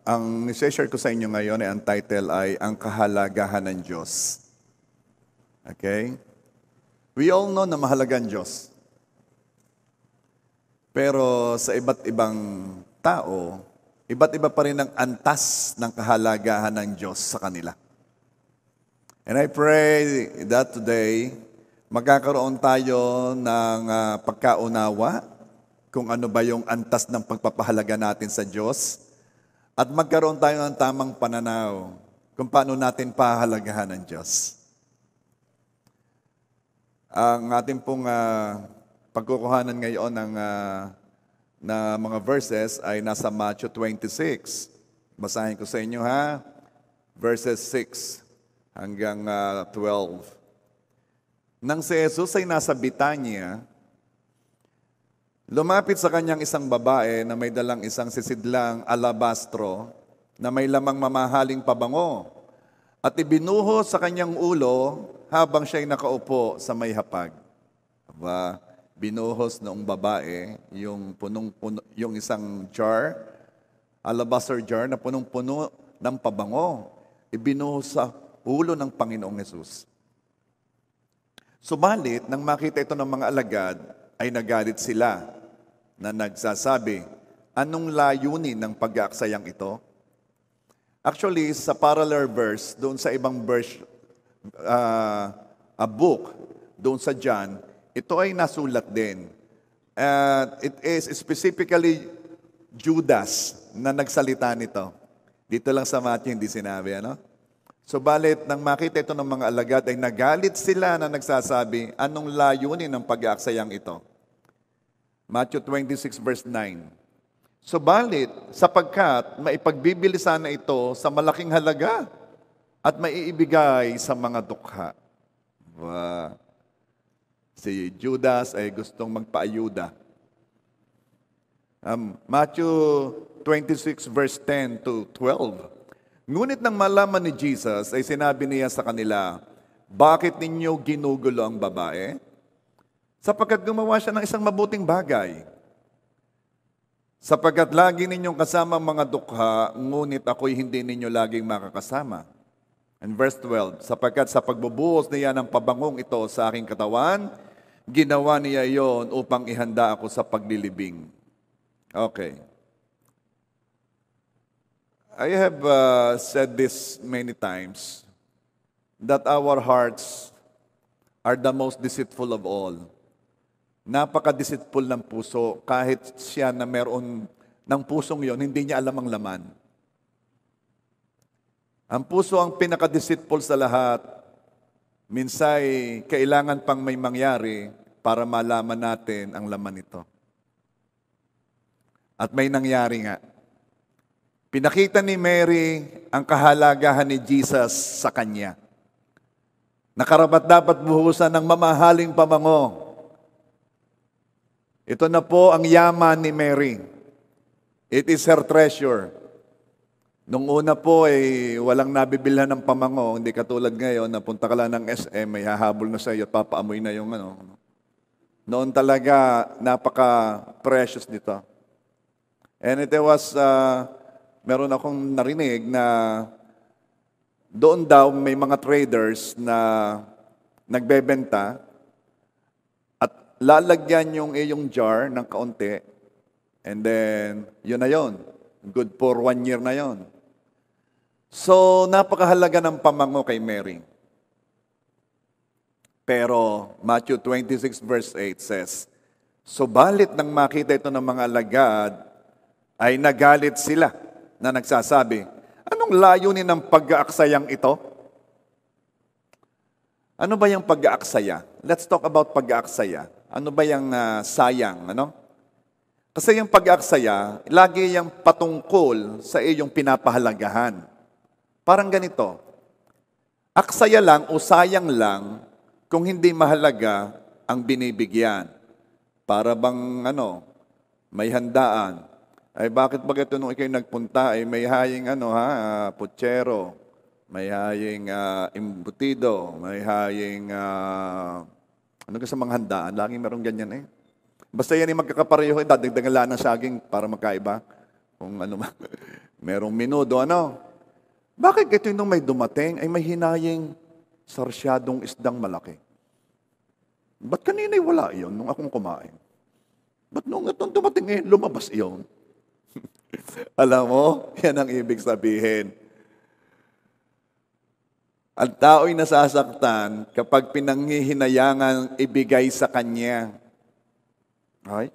Ang i-share ko sa inyo ngayon ay ang title ay Ang Kahalagahan ng Diyos. Okay? We all know na mahalaga ang Diyos. Pero sa iba't ibang tao, iba't iba pa rin ang antas ng kahalagahan ng Diyos sa kanila. And I pray that today, magkakaroon tayo ng pagkaunawa kung ano ba yung antas ng pagpapahalaga natin sa Diyos. At magkaroon tayo ng tamang pananaw kung paano natin pahalagahan ng Diyos. Ang ating pong pagkukuhanan ngayon ng na mga verses ay nasa Matthew 26. Basahin ko sa inyo ha. Verses 6 hanggang 12. Nang si Jesus ay nasa Betania, lumapit sa kanyang isang babae na may dalang isang sisidlang alabastro na may lamang mamahaling pabango at ibinuhos sa kanyang ulo habang siya'y nakaupo sa may hapag. Aba, binuhos noong babae yung yung isang jar, alabaster jar na punong-puno ng pabango. Ibinuhos sa ulo ng Panginoong Hesus. Subalit, nang makita ito ng mga alagad, ay nagalit sila na nagsasabi, anong layunin ng pag-aaksayang ito? Actually, sa parallel verse, doon sa ibang verse, a book, doon sa John, ito ay nasulat din. It is specifically Judas na nagsalita nito. Dito lang sa Matthew, hindi sinabi, ano? Subalit, nang makita ito ng mga alagad, ay nagalit sila na nagsasabi, anong layunin ng pag-aaksayang ito? Matthew 26 verse 9. Subalit, sapagkat maipagbibili sana ito sa malaking halaga at maiibigay sa mga dukha. Si Judas ay gustong magpaayuda. Matthew 26 verse 10 to 12. Ngunit nang malaman ni Jesus ay sinabi niya sa kanila, bakit ninyo ginugulo ang babae? Sapagkat gumawa siya ng isang mabuting bagay. Sapagkat lagi ninyong kasama mga dukha, ngunit ako'y hindi ninyo laging makakasama. And verse 12, sapagkat sa pagbubuhos niya ng pabangong ito sa aking katawan, ginawa niya iyon upang ihanda ako sa paglilibing. Okay. I have said this many times, that our hearts are the most deceitful of all. Napaka-deceitful ng puso, kahit siya na meron ng pusong yon, hindi niya alam ang laman. Ang puso ang pinaka-deceitful sa lahat. Minsay, kailangan pang may mangyari para malaman natin ang laman nito. At may nangyari nga. Pinakita ni Mary ang kahalagahan ni Jesus sa kanya. Nakarapat dapat buhusan ng mamahaling pabango. Ito na po ang yaman ni Mary. It is her treasure. Nung una po ay walang nabibilhan ng pamango, hindi katulad ngayon, napunta ka lang ng SM, may hahabol na sa iyo at papaamoy na yung ano. Noon talaga, napaka-precious nito. And it was, meron akong narinig na doon daw may mga traders na nagbebenta at lalagyan yung iyong jar ng kaunti and then yun na yun. Good for 1 year na yun. So, napakahalaga ng pamango kay Mary. Pero Matthew 26 verse 8 says, subalit nang makita ito ng mga alagad, ay nagalit sila na nagsasabi, anong layunin ng pag-aaksayang ito? Ano ba yung pag-aaksaya? Let's talk about pag-aaksaya. Ano ba yung sayang? Ano? Kasi yung pag-aaksaya, lagi yung patungkol sa iyong pinapahalagahan. Parang ganito, aksaya lang o sayang lang kung hindi mahalaga ang binibigyan. Para bang may handaan. Ay bakit ba ito nung ikay nagpunta ay may haying putsero, may haying imbutido, may haying sa mga handaan, laging merong ganyan eh. Basta yan ay magkakapareho, dadagdagan lang ng saging para magkaiba. Kung ano man. merong menudo, ano? Bakit ito nung may dumating ay may hinaying sarsyadong isdang malaki? Ba't kanina'y wala iyon nung akong kumain? Ba't nung itong dumating lumabas iyon? Alam mo, yan ang ibig sabihin. Ang tao'y nasasaktan kapag pinanghihinayangan ibigay sa kanya. Ay,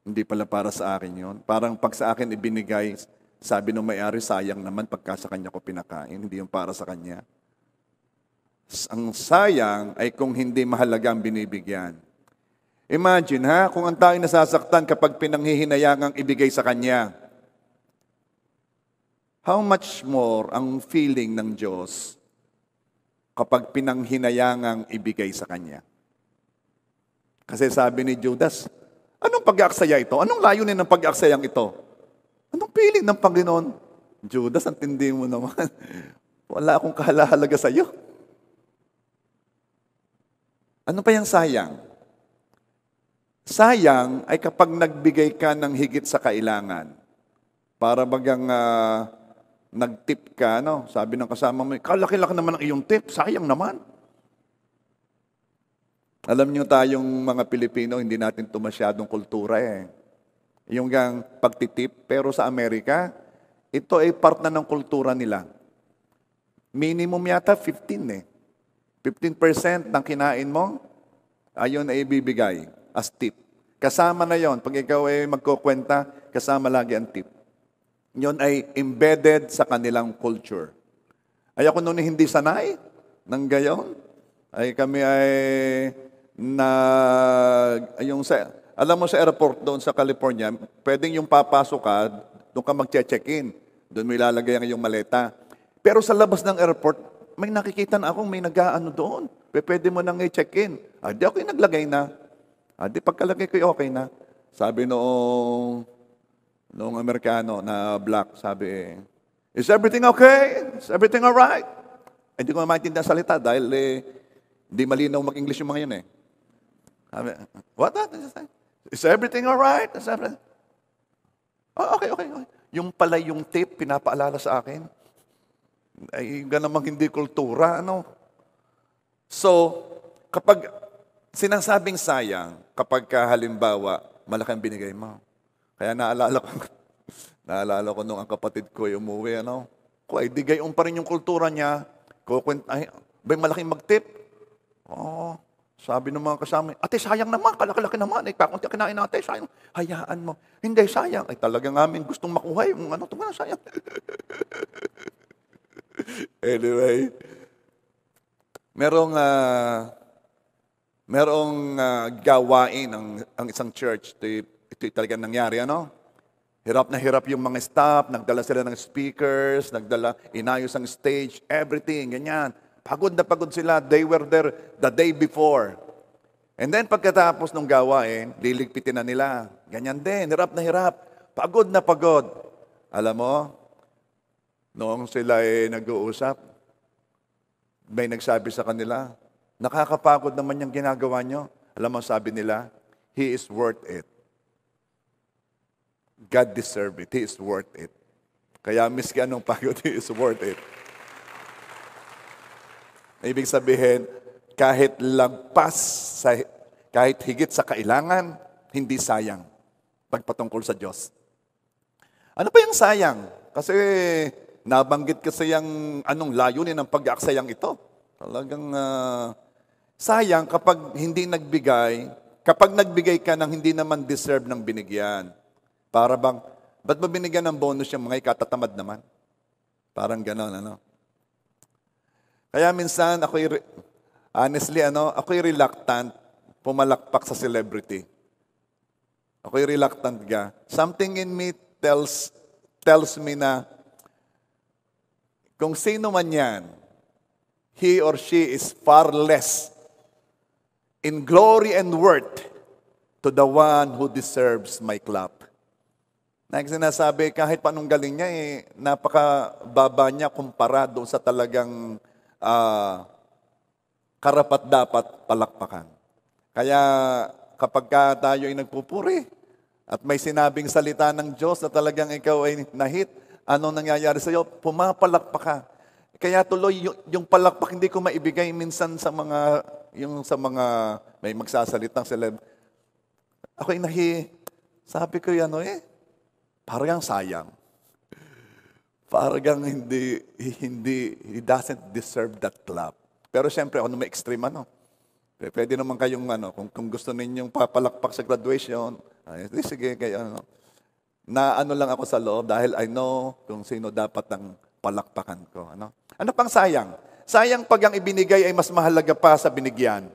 hindi pala para sa akin yon. Parang pag sa akin ibinigay, sabi ng may-ari, sayang naman pagka sa kanya ko pinakain. Hindi yung para sa kanya. Ang sayang ay kung hindi mahalaga ang binibigyan. Imagine kung ang tao'y nasasaktan kapag pinanghihinayangang ibigay sa kanya. How much more ang feeling ng Diyos kapag pinanghinayangang ibigay sa Kanya? Kasi sabi ni Judas, anong pag-aaksaya ito? Anong layunin ng pag-aaksayang ito? Anong feeling ng Panginoon? Judas, ang tindi mo naman. Wala akong kahalaga sa iyo. Ano pa yung sayang? Sayang ay kapag nagbigay ka ng higit sa kailangan. Para bagang nag-tip ka, no? Sabi ng kasama mo, kalaki-laki naman ang iyong tip, sayang naman. Alam niyo tayong mga Pilipino, hindi natin ito masyadong kultura Yung gang pagtitip, pero sa Amerika, ito ay part na ng kultura nila. Minimum yata 15 15% ng kinain mo, ayon ay ibibigay as tip. Kasama na yon. Pag ikaw ay magkukwenta, kasama lagi ang tip. Yun ay embedded sa kanilang culture. Ay ako noon hindi sanay ng gayon. Ay kami ay alam mo sa airport doon sa California, pwedeng yung papasok ka, doon ka mag-check-in. Doon mo ilalagay ang iyong maleta. Pero sa labas ng airport, may nakikita na akong may nag-aano doon. Pwede mo nang i-check-in. Di ako yung naglagay na. Di pagkalagay ko okay na. Sabi noong Amerikano na black, sabi, is everything okay? Is everything alright? Hindi ko maintindihan ang salita dahil hindi malinaw mag-English yung mga yun Sabi, what? Is everything alright? Is everything? Okay. Yung pala yung tip, pinapaalala sa akin. Ay, ganamang hindi kultura, ano? So, kapag sinasabing sayang, kapag halimbawa, malaki ang binigay mo. Kaya naalala ko nung ang kapatid ko ay umuwi, Kung ay di gayon pa rin yung kultura niya, may malaking mag-tip. Sabi ng mga kasama, ate, sayang naman, kalaki-laki naman, kakunti kinain natin, sayang. Hayaan mo. Hindi, sayang. Ay, talagang amin gustong makuha yung sayang. Anyway, merong gawain ang isang church. Ito talagang nangyari, Hirap na hirap yung mga staff, nagdala sila ng speakers, inayos ang stage, everything, ganyan. Pagod na pagod sila, they were there the day before. And then pagkatapos ng gawain, liligpitin na nila. Ganyan din, hirap na hirap, pagod na pagod. Alam mo, noong sila nag-uusap, may nagsabi sa kanila, nakakapagod naman yung ginagawa nyo. Alam mo, sabi nila, He is worth it. God deserve it. He is worth it. Kaya miski anong pagod, He is worth it. Ibig sabihin, kahit kahit higit sa kailangan, hindi sayang pagpatungkol sa Diyos. Ano pa yung sayang? Kasi nabanggit kasi yung anong layunin ng pag-aaksayang ito. Talagang sayang kapag hindi nagbigay, kapag nagbigay ka ng hindi naman deserve ng binigyan. Para bang, ba't ba binigyan ng bonus yung mga ikatatamad naman? Parang gano'n, Kaya minsan, ako'y reluctant pumalakpak sa celebrity. Ako'y reluctant ka. Something in me tells me na kung sino man yan, he or she is far less in glory and worth to the one who deserves my clap. Sinasabi, kahit panong galing niya, napakababa niya kumpara doon sa talagang karapat-dapat palakpakan. Kaya kapag tayo ay nagpupuri at may sinabing salita ng Diyos na talagang ikaw ay nahit, Ano nangyayari sa'yo? Pumapalakpak ka. Kaya tuloy, yung palakpak hindi ko maibigay minsan sa mga, may magsasalitang celeb. Ako'y sabi ko parang sayang. Parang he doesn't deserve that clap. Pero siyempre, ako may extreme pwede naman kayong kung gusto ninyong papalakpak sa graduation, sige, kayo na lang ako sa loob dahil I know kung sino dapat ang palakpakan ko. Ano pang sayang? Sayang pag ang ibinigay ay mas mahalaga pa sa binigyan.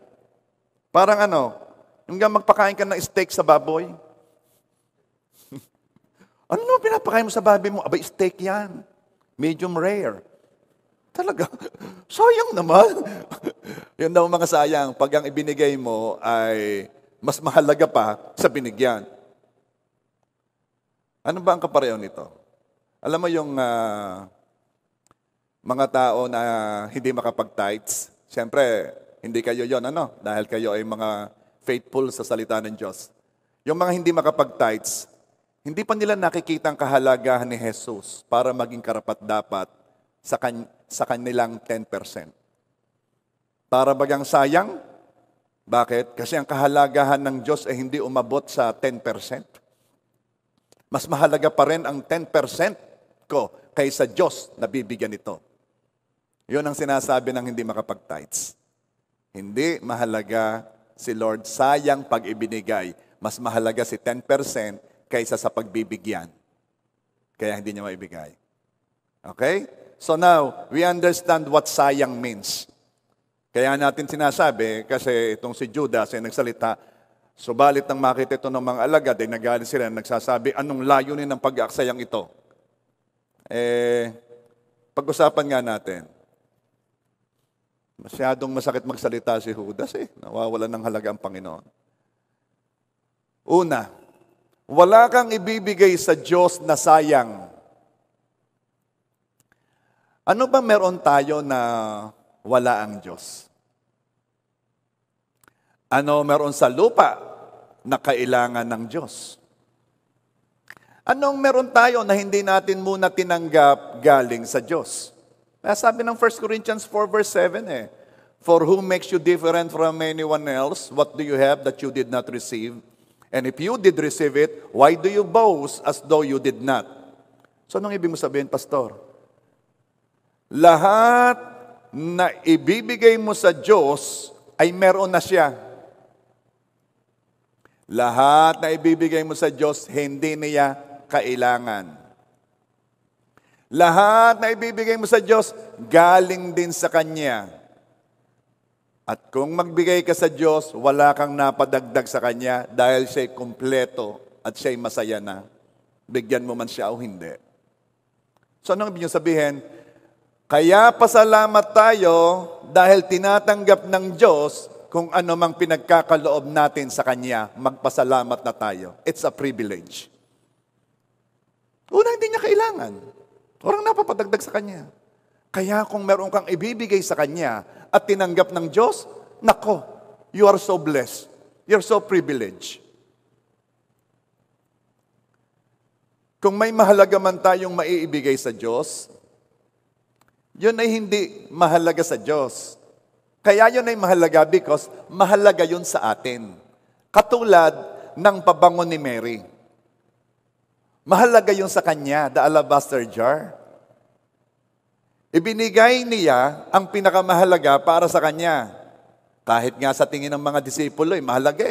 Parang yung magpakain ka ng steak sa baboy. Ano pinapakain mo sa baboy mo? Abay, steak yan. Medium rare. Talaga, sayang naman. Yun daw mga sayang, pag ang ibinigay mo ay mas mahalaga pa sa binigyan. Ano ba ang kapareho nito? Alam mo yung mga tao na hindi makapag-tithes, siyempre, hindi kayo yon dahil kayo ay mga faithful sa salita ng Diyos. Yung mga hindi makapag-tithes, hindi pa nila nakikita ang kahalagahan ni Jesus para maging karapat-dapat sa kanilang 10%. Para bagang sayang? Bakit? Kasi ang kahalagahan ng Diyos ay hindi umabot sa 10%. Mas mahalaga pa rin ang 10% ko kaysa Diyos na bibigyan ito. Yun ang sinasabi ng hindi makapag-tithes. Hindi mahalaga si Lord, sayang pag ibinigay. Mas mahalaga si 10% kaysa sa pagbibigyan. Kaya hindi niya maibigay. Okay? So now, we understand what sayang means. Kaya natin sinasabi, kasi itong si Judas ay nagsalita, subalit nang makita ito ng mga alagad, ay nagalit sila, nagsasabi, anong layunin ng pag-aaksayang ito? Pag-usapan nga natin. Masyadong masakit magsalita si Judas Nawawala ng halaga ang Panginoon. Una, wala kang ibibigay sa Diyos na sayang. Ano ba meron tayo na wala ang Diyos? Ano meron sa lupa na kailangan ng Diyos? Anong meron tayo na hindi natin muna tinanggap galing sa Diyos? Sabi ng 1 Corinthians 4 verse 7 For who makes you different from anyone else? What do you have that you did not receive? And if you did receive it, why do you boast as though you did not? So anong ibig mo sabihin, Pastor? Lahat na ibibigay mo sa Diyos ay meron na siya. Lahat na ibibigay mo sa Diyos, hindi niya kailangan. Lahat na ibibigay mo sa Diyos, galing din sa Kanya. At kung magbigay ka sa Diyos, wala kang napadagdag sa Kanya dahil siya'y kumpleto at siya'y masaya na. Bigyan mo man siya o hindi. So anong ibig sabihin? Kaya pasalamat tayo dahil tinatanggap ng Diyos kung ano mang pinagkakaloob natin sa Kanya, magpasalamat na tayo. It's a privilege. Una, hindi niya kailangan. Walang napapadagdag sa Kanya. Kaya kung meron kang ibibigay sa Kanya at tinanggap ng Diyos, nako, you are so blessed. You're so privileged. Kung may mahalaga man tayong maiibigay sa Diyos, yun ay hindi mahalaga sa Diyos. Kaya yun ay mahalaga because mahalaga yun sa atin. Katulad ng pabango ni Mary. Mahalaga yun sa kanya, the alabaster jar. Ibinigay niya ang pinakamahalaga para sa kanya. Kahit nga sa tingin ng mga disipulo, mahalaga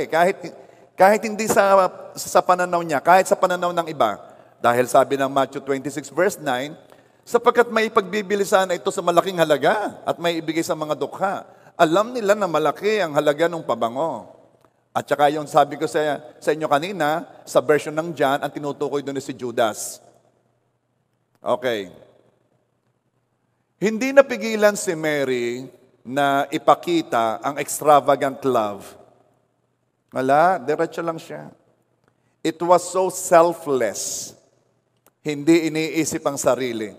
Kahit hindi sa pananaw niya, kahit sa pananaw ng iba. Dahil sabi ng Matthew 26 verse 9, sapagkat may pagbibilisan ito sa malaking halaga at may ibigay sa mga dukha. Alam nila na malaki ang halaga ng pabango. At saka yung sabi ko sa inyo kanina, sa version ng John, ang tinutukoy doon si Judas. Okay. Hindi napigilan si Mary na ipakita ang extravagant love. Wala, diretso lang siya. It was so selfless. Hindi iniisip ang sarili.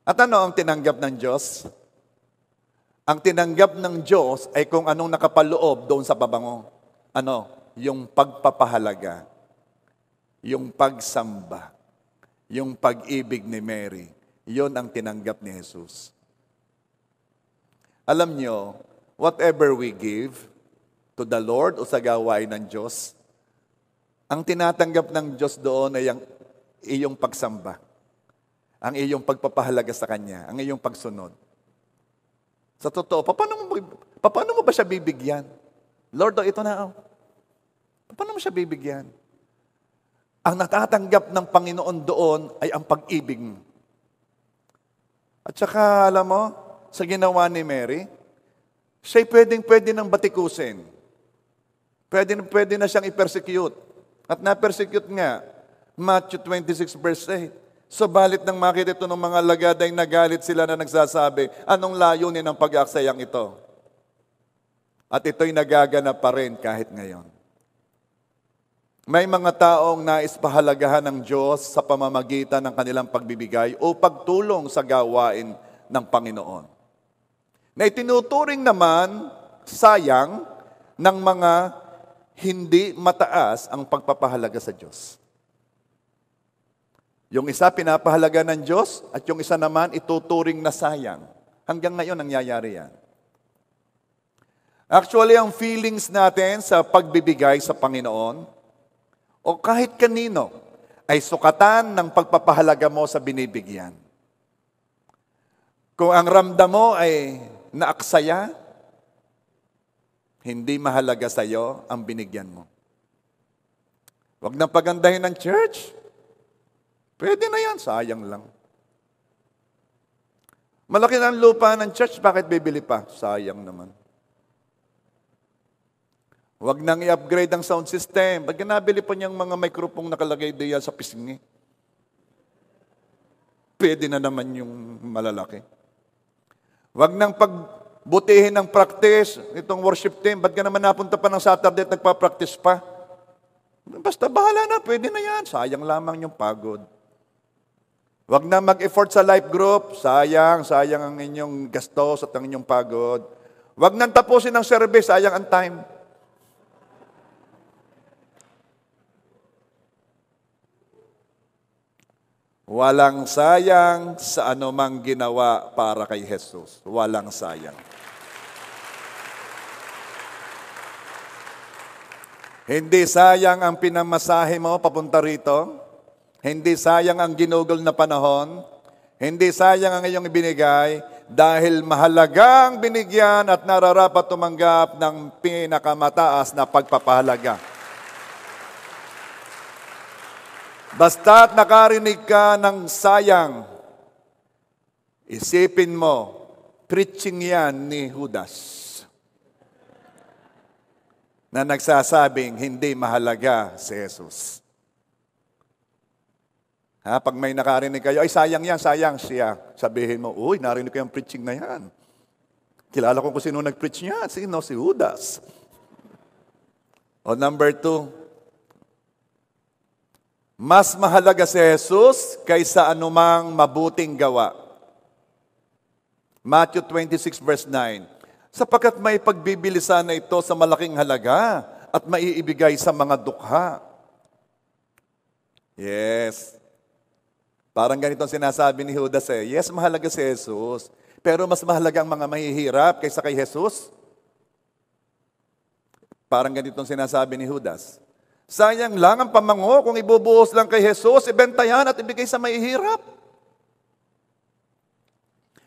At ano ang tinanggap ng Diyos? Ang tinanggap ng Diyos ay kung anong nakapaloob doon sa pabango. Ano? Yung pagpapahalaga. Yung pagsamba. yung pag-ibig ni Mary. Yun ang tinanggap ni Jesus. Alam nyo, whatever we give to the Lord o sa gawain ng Diyos, ang tinatanggap ng Diyos doon ay ang iyong pagsamba, ang iyong pagpapahalaga sa Kanya, ang iyong pagsunod. Sa totoo, paano mo ba siya bibigyan? Lord, ito na. Paano mo siya bibigyan? Ang natatanggap ng Panginoon doon ay ang pag-ibig mo. At saka, alam mo, sa ginawa ni Mary, siya'y pwede nang batikusin. Pwede na siyang i-persecute. At na-persecute nga, Matthew 26 verse 8. Subalit nang makita ito ng mga alagad ay nagalit sila na nagsasabi, anong layunin ng pag-aaksayang ito? At ito'y nagaganap pa rin kahit ngayon. May mga taong nais pahalagahan ng Diyos sa pamamagitan ng kanilang pagbibigay o pagtulong sa gawain ng Panginoon. Na itinuturing naman sayang ng mga hindi mataas ang pagpapahalaga sa Diyos. Yung isa pinapahalaga ng Diyos at yung isa naman ituturing na sayang. Hanggang ngayon nangyayari yan. Actually, ang feelings natin sa pagbibigay sa Panginoon o kahit kanino ay sukatan ng pagpapahalaga mo sa binibigyan. Kung ang ramdam mo ay naaksaya, hindi mahalaga sa iyo ang binigyan mo. Huwag nang pagandahin ng church. Pwede na yan, sayang lang. Malaki na ang lupa ng church, bakit bibili pa? Sayang naman. Huwag nang i-upgrade ang sound system. Ba't nabili pa niyang mga microphone nakalagay diyan sa pisngi? Pwede na naman yung malalaki. Huwag nang pagbutihin ng practice, itong worship team. Ba't ka naman napunta pa ng Saturday at nagpa-practice pa? Basta bahala na, pwede na yan. Sayang lamang yung pagod. Huwag na mag-effort sa life group. Sayang ang inyong gastos at ang inyong pagod. Huwag nang tapusin ang service. Sayang ang time. Walang sayang sa anumang ginawa para kay Jesus. Walang sayang. Hindi sayang ang pinamasahe mo papunta rito. Hindi sayang ang ginugol na panahon. Hindi sayang ang iyong ibinigay dahil mahalagang binigyan at nararapat tumanggap ng pinakamataas na pagpapahalaga. Basta't nakarinig ka ng sayang, isipin mo, preaching yan ni Judas na nagsasabing hindi mahalaga si Jesus. Pag may nakarinig kayo, ay sayang yan, sayang siya. Sabihin mo, uy, narinig ko yung preaching na yan. Kilala ko kung sino nag-preach niya. Sino? Si Judas. O number 2, mas mahalaga si Jesus kaysa anumang mabuting gawa. Matthew 26 verse 9. Sapagkat may pagbibilisan na ito sa malaking halaga at maiibigay sa mga dukha. Yes. Parang ganito ang sinasabi ni Judas yes, mahalaga si Jesus. Pero mas mahalaga ang mga mahihirap kaysa kay Jesus. Parang ganito ang sinasabi ni Judas. Sayang lang ang pamango kung ibubuhos lang kay Jesus, ibenta yan at ibigay sa mahihirap.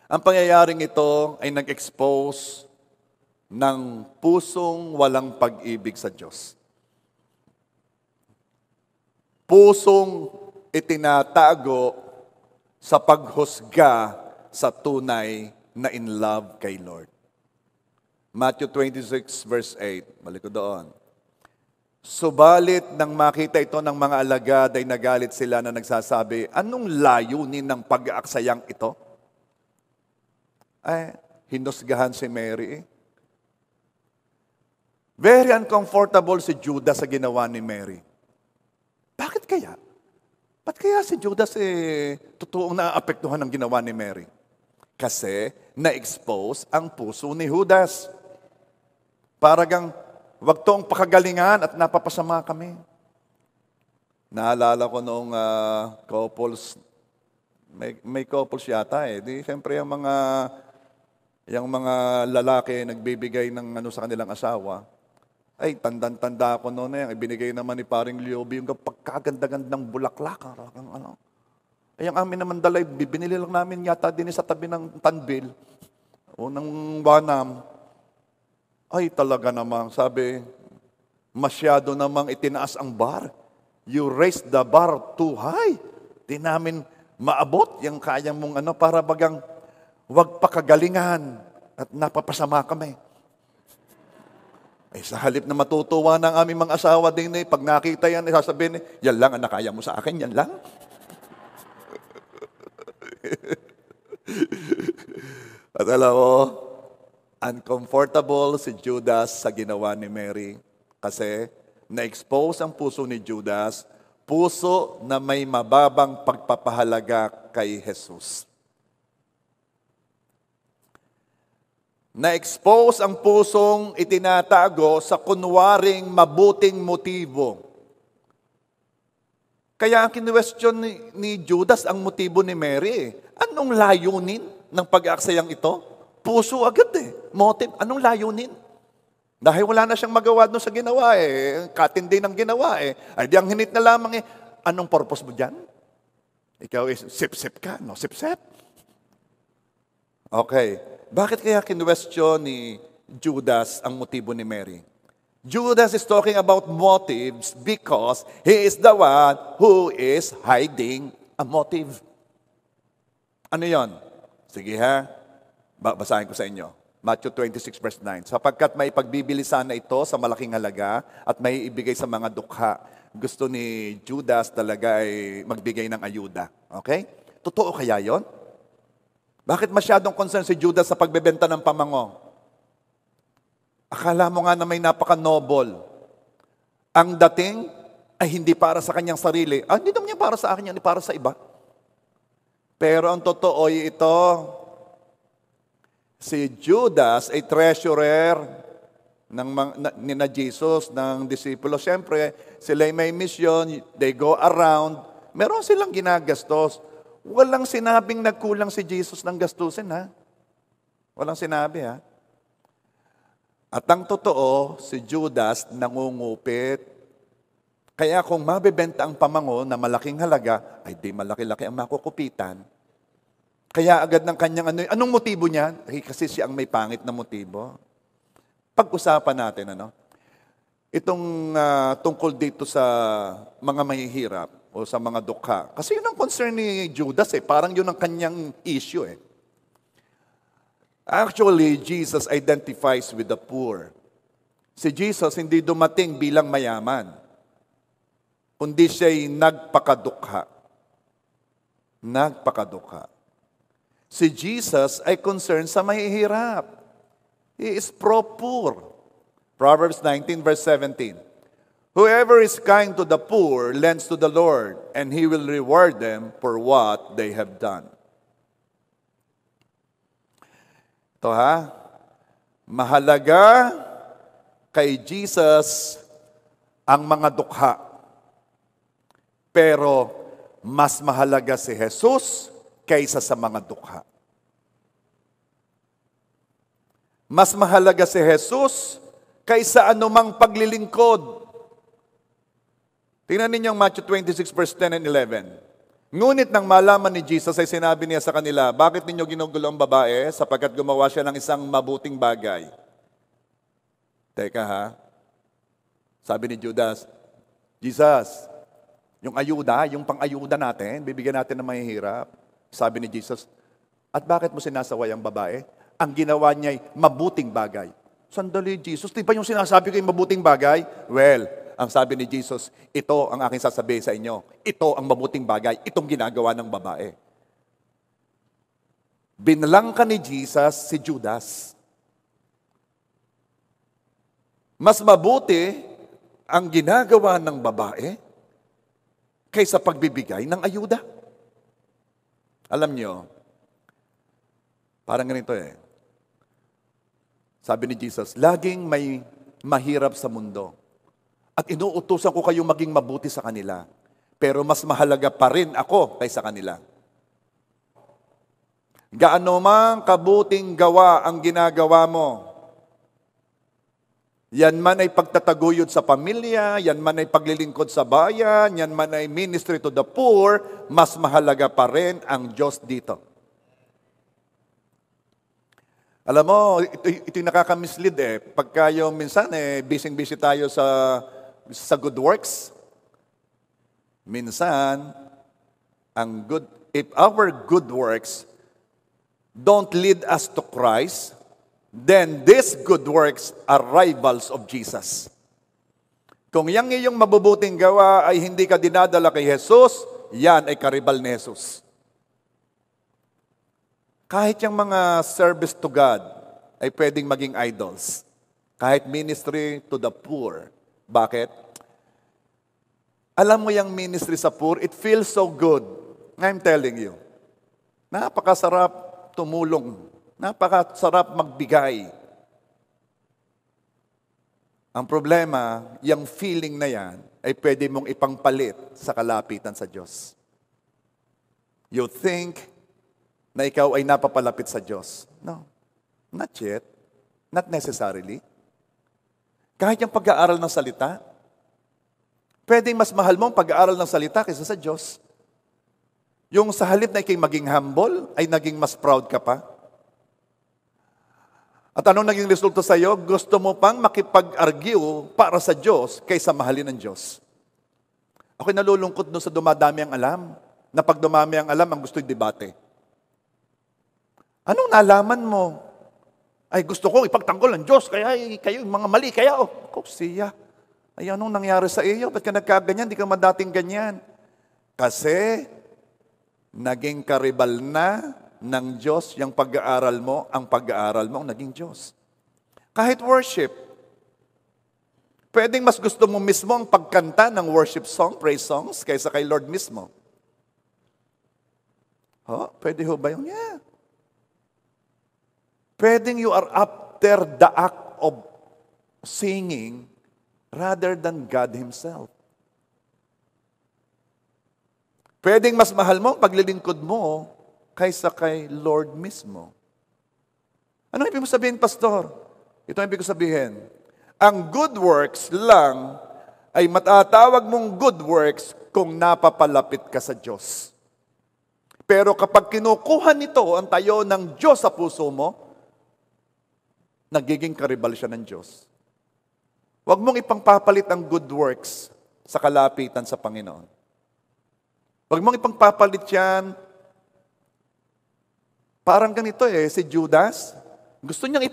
Ang pangyayaring ito ay nag-expose ng pusong walang pag-ibig sa Diyos. Pusong itinatago sa paghusga sa tunay na in love kay Lord. Matthew 26 verse 8, balik ko doon. Subalit nang makita ito ng mga alagad ay nagalit sila na nagsasabi, anong layunin ng pag-aaksayang ito? Hinusgahan si Mary. Very uncomfortable si Judas sa ginawa ni Mary. Bakit kaya? Ba't kaya si Judas totoong naapektuhan ng ginawa ni Mary? Kasi na-expose ang puso ni Judas. Paragang wag tong pakagalingan at napapasama kami. Naalala ko noong couples, may couples yata eh. Di, siyempre yung mga lalaki nagbibigay ng ano sa kanilang asawa. Ay, tandang-tanda ko noon na yan. Ibinigay naman ni paring Liobi yung pagkaganda-gandang bulaklak. Ano. Ay, ang amin naman dalay, binili lang namin yata din sa tabi ng Tanbil o ng Wanam. Ay, talaga namang, sabi, masyado namang itinaas ang bar. You raised the bar too high. Di namin maabot yung kaya mong ano, para bagang wag pakagalingan at napapasama kami. Ay, sa halip na matutuwa ng aming mga asawa din eh, pag nakita yan, sasabihin eh, yan lang ang nakaya mo sa akin, yan lang. At alam mo, uncomfortable si Judas sa ginawa ni Mary kasi na-expose ang puso ni Judas, puso na may mababang pagpapahalaga kay Jesus. Na-expose ang pusong itinatago sa kunwaring mabuting motibo. Kaya ang kinwestiyon ni Judas ang motibo ni Mary. Anong layunin ng pag-aaksayang ito? Puso agad eh. Motive. Anong layunin? Dahil wala na siyang magawa doon sa ginawa eh. Katindi ng ginawa eh. Ay di ang hinit na lamang eh. Anong purpose mo dyan? Ikaw is sip-sip ka, no? Sip-sip. Okay. Bakit kaya kinwestiyon ni Judas ang motibo ni Mary? Judas is talking about motives because he is the one who is hiding a motive. Ano yon? Sige ha, basahin ko sa inyo. Matthew 26 verse 9. Sapagkat may pagbibili sana ito sa malaking halaga at may ibigay sa mga dukha. Gusto ni Judas talaga ay magbigay ng ayuda. Okay? Totoo kaya yon? Bakit masyadong concern si Judas sa pagbebenta ng pamango? Akala mo nga na may napaka-noble. Ang dating ay hindi para sa kanyang sarili. Hindi naman niya para sa akin, yan para sa iba. Pero ang totoo ay ito, si Judas ay treasurer ni na Jesus, ng disipulo. Siyempre, sila ay may mission, they go around, meron silang ginagastos. Walang sinabing nagkulang si Jesus ng gastusin, ha? Walang sinabi, ha? At ang totoo, si Judas nangungupit. Kaya kung mabebenta ang pamango na malaking halaga, ay di malaki-laki ang makukupitan. Kaya agad ng kanyang anong motibo niya? Kasi siya ang may pangit na motibo. Pag-usapan natin, itong tungkol dito sa mga mahihirap o sa mga dukha. Kasi yun ang concern ni Judas parang yun ang kanyang issue Actually, Jesus identifies with the poor. Si Jesus hindi dumating bilang mayaman, kundi siya'y nagpakadukha. Nagpakadukha. Si Jesus ay concerned sa mahihirap. He is pro-poor. Proverbs 19 verse 17. Whoever is kind to the poor lends to the Lord, and He will reward them for what they have done. Ito mahalaga kay Jesus ang mga dukha. Pero mas mahalaga si Jesus kaysa sa mga dukha. Mas mahalaga si Jesus kaysa anumang paglilingkod. Tingnan ninyo ang Matthew 26 verse 10 and 11. Ngunit nang malaman ni Jesus ay sinabi niya sa kanila, bakit ninyo ginugulo ang babae sapagkat gumawa siya ng isang mabuting bagay? Teka sabi ni Judas, Jesus, yung ayuda, yung pang-ayuda natin, bibigyan natin ng mahihirap. Sabi ni Jesus, at bakit mo sinasaway ang babae? Ang ginawa niya ay mabuting bagay. Sandali, Jesus, di ba yung sinasabi ko yung mabuting bagay? Well, ang sabi ni Jesus, ito ang aking sasabihin sa inyo. Ito ang mabuting bagay. Itong ginagawa ng babae. Binalangka ni Jesus si Judas. Mas mabuti ang ginagawa ng babae kaysa pagbibigay ng ayuda. Alam nyo, parang ganito Sabi ni Jesus, laging may mahirap sa mundo. At inuutusan ko kayong maging mabuti sa kanila. pero mas mahalaga pa rin ako kaysa kanila. Gaano mang kabuting gawa ang ginagawa mo, yan man ay pagtataguyod sa pamilya, yan man ay paglilingkod sa bayan, yan man ay ministry to the poor, mas mahalaga pa rin ang Diyos dito. Alam mo, ito yung nakaka-mislead eh. Pagka yung minsan busy-busy tayo sa good works, minsan, if our good works don't lead us to Christ, then these good works are rivals of Jesus. Kung yang iyong mabubuting gawa ay hindi ka dinadala kay Jesus, yan ay karibal ni Jesus. Kahit yung mga service to God ay pwedeng maging idols. Kahit ministry to the poor. Bakit? Alam mo yung ministry sa poor, it feels so good. I'm telling you. Napakasarap tumulong. Napakasarap magbigay. Ang problema, yung feeling na yan ay pwede mong ipangpalit sa kalapitan sa Diyos. You think na ikaw ay napapalapit sa Diyos. No, not yet. Not necessarily. Kahit yung pag-aaral ng salita, pwedeng mas mahal mo ang pag-aaral ng salita kaysa sa Diyos. Yung sa halip na ikay maging humble, ay naging mas proud ka pa. At anong naging resulta sa iyo? Gusto mo pang makipag-argue para sa Diyos kaysa mahalin ng Diyos. Ako'y nalulungkot doon sa dumadami ang alam. Na pag dumami ang alam, ang gusto'y debate. Anong nalaman mo? Ay, gusto kong ipagtanggol ng Diyos, kaya kayo mga mali, kaya, siya. Ay, anong nangyari sa iyo? Ba't ka nagkaganyan? Di ka madating ganyan. Kasi, naging karibal na ng Diyos yung pag-aaral mo, ang pag-aaral mo ang naging Diyos. Kahit worship, pwedeng mas gusto mo mismo ang pagkanta ng worship song, praise songs, kaysa kay Lord mismo. Pwede ho ba yun? Yeah. Pwedeng you are after the act of singing rather than God Himself. Pwedeng mas mahal mo ang paglilingkod mo kaysa kay Lord mismo. Ano ibig mo sabihin, Pastor? Ito ang ibig sabihin. Ang good works lang ay matatawag mong good works kung napapalapit ka sa Diyos. Pero kapag kinukuha nito ang tayo ng Diyos sa puso mo, nagiging karibal siya ng Diyos. Huwag mong ipangpapalit ang good works sa kalapitan sa Panginoon. Huwag mong ipangpapalit yan. Parang ganito si Judas. Gusto niyang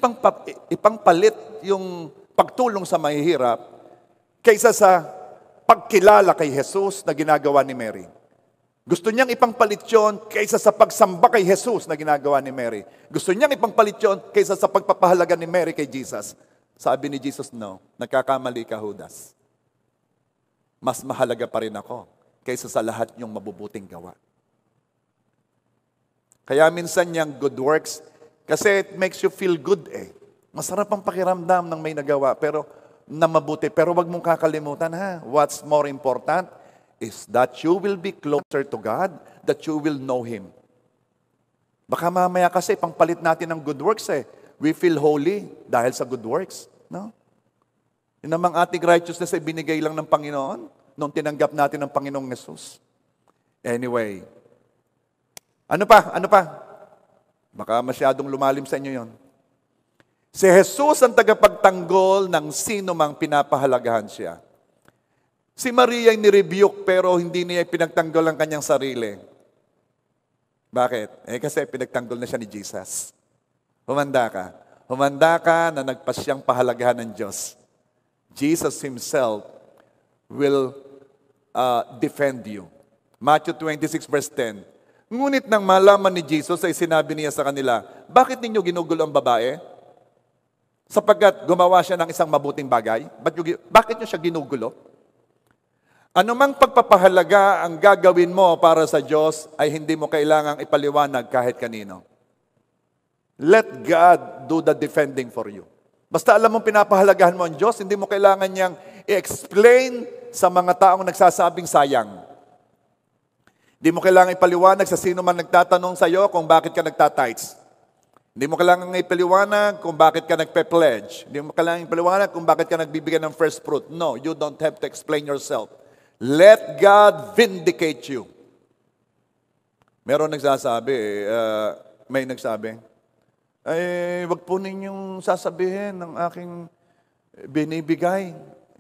ipangpalit yung pagtulong sa mahihirap kaysa sa pagkilala kay Jesus na ginagawa ni Mary. Gusto niyang ipangpalit yun kaysa sa pagsamba kay Jesus na ginagawa ni Mary. Gusto niyang ipangpalit yun kaysa sa pagpapahalaga ni Mary kay Jesus. Sabi ni Jesus, no, nagkakamali ka, Judas. Mas mahalaga pa rin ako kaysa sa lahat yung mabubuting gawa. Kaya minsan yung good works, kasi it makes you feel good Masarap ang pakiramdam ng may nagawa, pero na mabuti. Pero wag mong kakalimutan what's more important is that you will be closer to God, that you will know Him. Baka mamaya kasi pangpalit natin ng good works We feel holy dahil sa good works. No? Yun namang ating righteousness ay binigay lang ng Panginoon nung tinanggap natin ng Panginoong Jesus. Anyway, ano pa? Baka masyadong lumalim sa inyo yon. Si Jesus ang tagapagtanggol ng sino mang pinapahalagahan siya. Si Maria ay nirebuke pero hindi niya pinagtanggol ang kanyang sarili. Bakit? Kasi pinagtanggol na siya ni Jesus. Humanda ka. Humanda ka na nagpasyang pahalagahan ng Diyos. Jesus Himself will defend you. Matthew 26 verse 10. Ngunit nang malaman ni Jesus ay sinabi niya sa kanila, bakit ninyo ginugulo ang babae? Sapagkat gumawa siya ng isang mabuting bagay. Bakit niyo siya ginugulo? Anumang pagpapahalaga ang gagawin mo para sa Diyos ay hindi mo kailangang ipaliwanag kahit kanino. Let God do the defending for you. Basta alam mong pinapahalagahan mo ang Diyos, hindi mo kailangan niyang i-explain sa mga taong nagsasabing sayang. Hindi mo kailangan ipaliwanag sa sino man nagtatanong sa iyo kung bakit ka nagtatites. Hindi mo kailangan ipaliwanag kung bakit ka nagpe-pledge. Hindi mo kailangan ipaliwanag kung bakit ka nagbibigay ng first fruit. No, you don't have to explain yourself. Let God vindicate you. Meron nagsasabi, may nagsabi, wag po ninyong sasabihin ng aking binibigay.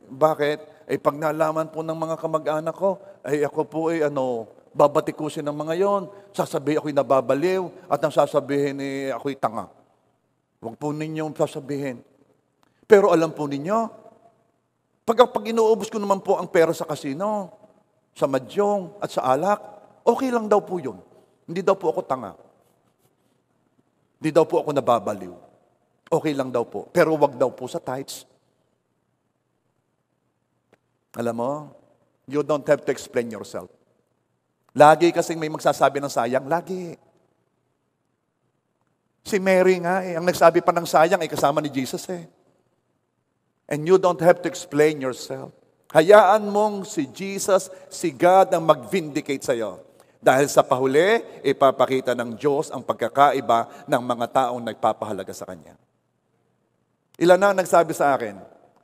Bakit? Pag nalaman po ng mga kamag-anak ko, ako po babatikusin ng mga yon. Sasabihin ako'y nababaliw at ang sasabihin ako'y tanga. Wag po ninyong sasabihin. Pero alam po ninyo, pag inuubos ko naman po ang pera sa kasino, sa madyong at sa alak, okay lang daw po yun. Hindi daw po ako tanga. Hindi daw po ako nababaliw. Okay lang daw po. Pero wag daw po sa tithes. Alam mo, you don't have to explain yourself. Lagi kasing may magsasabi ng sayang. Lagi. Si Mary nga ang nagsabi pa ng sayang ay kasama ni Jesus And you don't have to explain yourself. Hayaan mong si Jesus, si God ang mag-vindicate sa iyo. Dahil sa pahuli, ipapakita ng Diyos ang pagkakaiba ng mga taong nagpapahalaga sa Kanya. Ilan na nagsabi sa akin,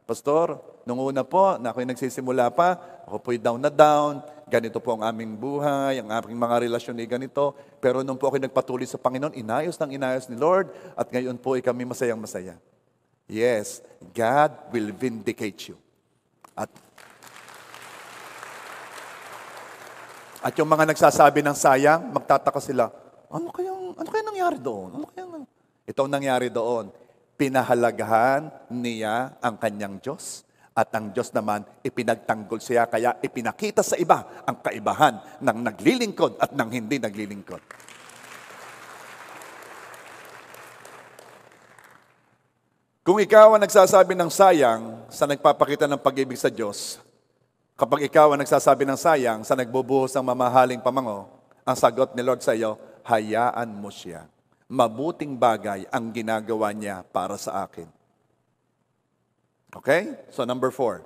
Pastor, nung una po, na ako'y nagsisimula pa, ako po'y down na down, ganito po ang aming buhay, ang aming mga relasyon ay ganito, pero nung po ako'y nagpatuloy sa Panginoon, inayos ni Lord, at ngayon po ay kami masayang-masaya. Yes, God will vindicate you. At yung mga nagsasabi ng sayang, magtataka sila, ano kayang nangyari doon? Ito ang nangyari doon. Pinahalagahan niya ang kanyang Diyos at ang Diyos naman ipinagtanggol siya, kaya ipinakita sa iba ang kaibahan ng naglilingkod at ng hindi naglilingkod. Kung ikaw ang nagsasabi ng sayang sa nagpapakita ng pag-ibig sa Diyos, kapag ikaw ang nagsasabi ng sayang sa nagbubuhos ng mamahaling pamango, ang sagot ni Lord sa iyo, hayaan mo siya. Mabuting bagay ang ginagawa niya para sa akin. Okay? So number 4.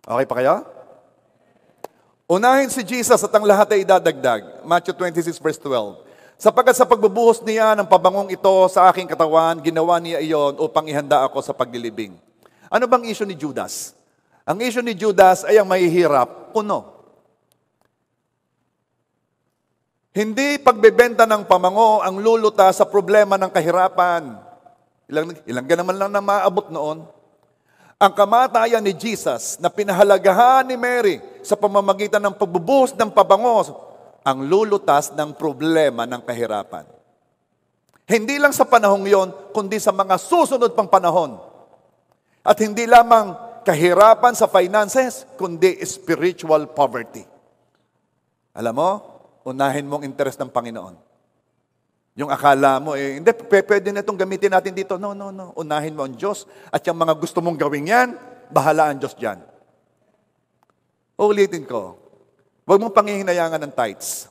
Okay pa kayo? Unahin si Jesus at ang lahat ay idadagdag. Matthew 26 verse 12. Sapagkat sa pagbubuhos niya ng pabangong ito sa aking katawan, ginawa niya iyon upang ihanda ako sa paglilibing. Ano bang issue ni Judas? Ang issue ni Judas ay ang mahihirap, puno. Hindi pagbebenta ng pamango ang lulutas sa problema ng kahirapan. Ilang naman lang na maabot noon. Ang kamatayan ni Jesus na pinahalagahan ni Mary sa pamamagitan ng pagbubuhos ng pabango ang lulutas ng problema ng kahirapan. Hindi lang sa panahong yon, kundi sa mga susunod pang panahon. At hindi lamang kahirapan sa finances, kundi spiritual poverty. Alam mo, unahin mong interest ng Panginoon. Yung akala mo, hindi, pwede na itong gamitin natin dito. No. Unahin mo ang Diyos at yung mga gusto mong gawin yan, bahala ang Diyos dyan. Ulitin ko, huwag mong pangihinayangan ng tithes.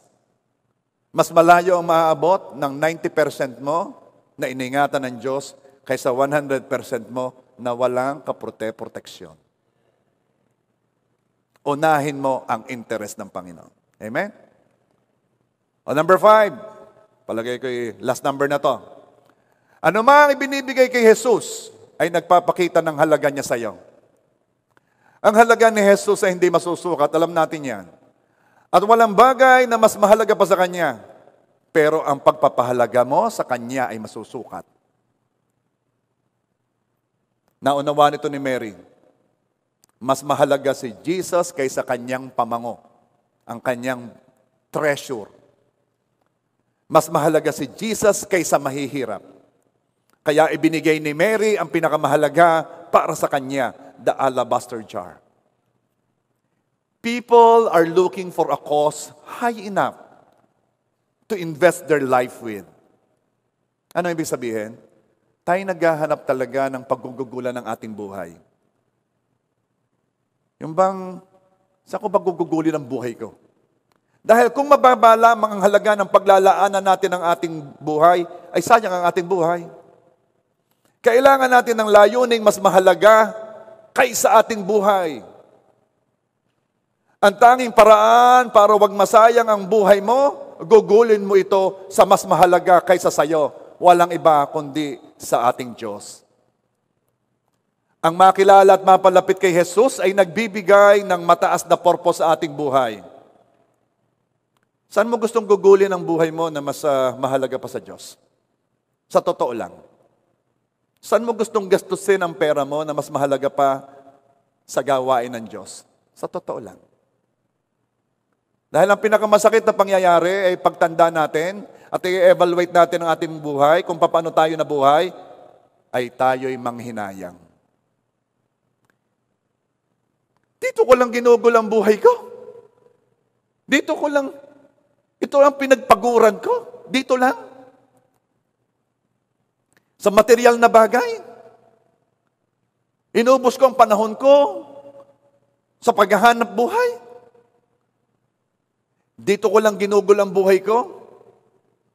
Mas malayo ang maaabot ng 90% mo na iningatan ng Diyos kaysa 100% mo na walang kaproteksyon. Unahin mo ang interest ng Panginoon. Amen? O number 5, palagay ko last number na to. Ano mang ibinibigay kay Jesus ay nagpapakita ng halaga niya sa iyo. Ang halaga ni Jesus ay hindi masusukat, alam natin yan. At walang bagay na mas mahalaga pa sa Kanya, pero ang pagpapahalaga mo sa Kanya ay masusukat. Naunawa nito ni Mary, mas mahalaga si Jesus kaysa kanyang pamango, ang kanyang treasure. Mas mahalaga si Jesus kaysa mahihirap. Kaya ibinigay ni Mary ang pinakamahalaga para sa kanya, the alabaster jar. People are looking for a cause high enough to invest their life with. Ano ibig sabihin? Tayo naghahanap talaga ng paggugugulan ng ating buhay. Yung bang, saan ko pagugugulin ang buhay ko? Dahil kung mababa lamang ang halaga ng paglalaanan natin ng ating buhay, ay sayang ang ating buhay. Kailangan natin ng layuning mas mahalaga kaysa ating buhay. Ang tanging paraan para wag masayang ang buhay mo, gugulin mo ito sa mas mahalaga kaysa sayo. Walang iba kundi sa ating Diyos. Ang makilala at mapalapit kay Jesus ay nagbibigay ng mataas na purpose sa ating buhay. Saan mo gustong gugulin ang buhay mo na mas mahalaga pa sa Diyos? Sa totoo lang. Saan mo gustong gastusin ang pera mo na mas mahalaga pa sa gawain ng Diyos? Sa totoo lang. Dahil ang pinakamasakit na pangyayari ay pagtanda natin at i-evaluate natin ang ating buhay, kung paano tayo nabuhay, ay tayo'y manghinayang. Dito ko lang ginugol ang buhay ko. Dito ko lang, ito ang pinagpaguran ko. Dito lang. Sa material na bagay. Inubos ko ang panahon ko sa paghahanap buhay. Dito ko lang ginugol ang buhay ko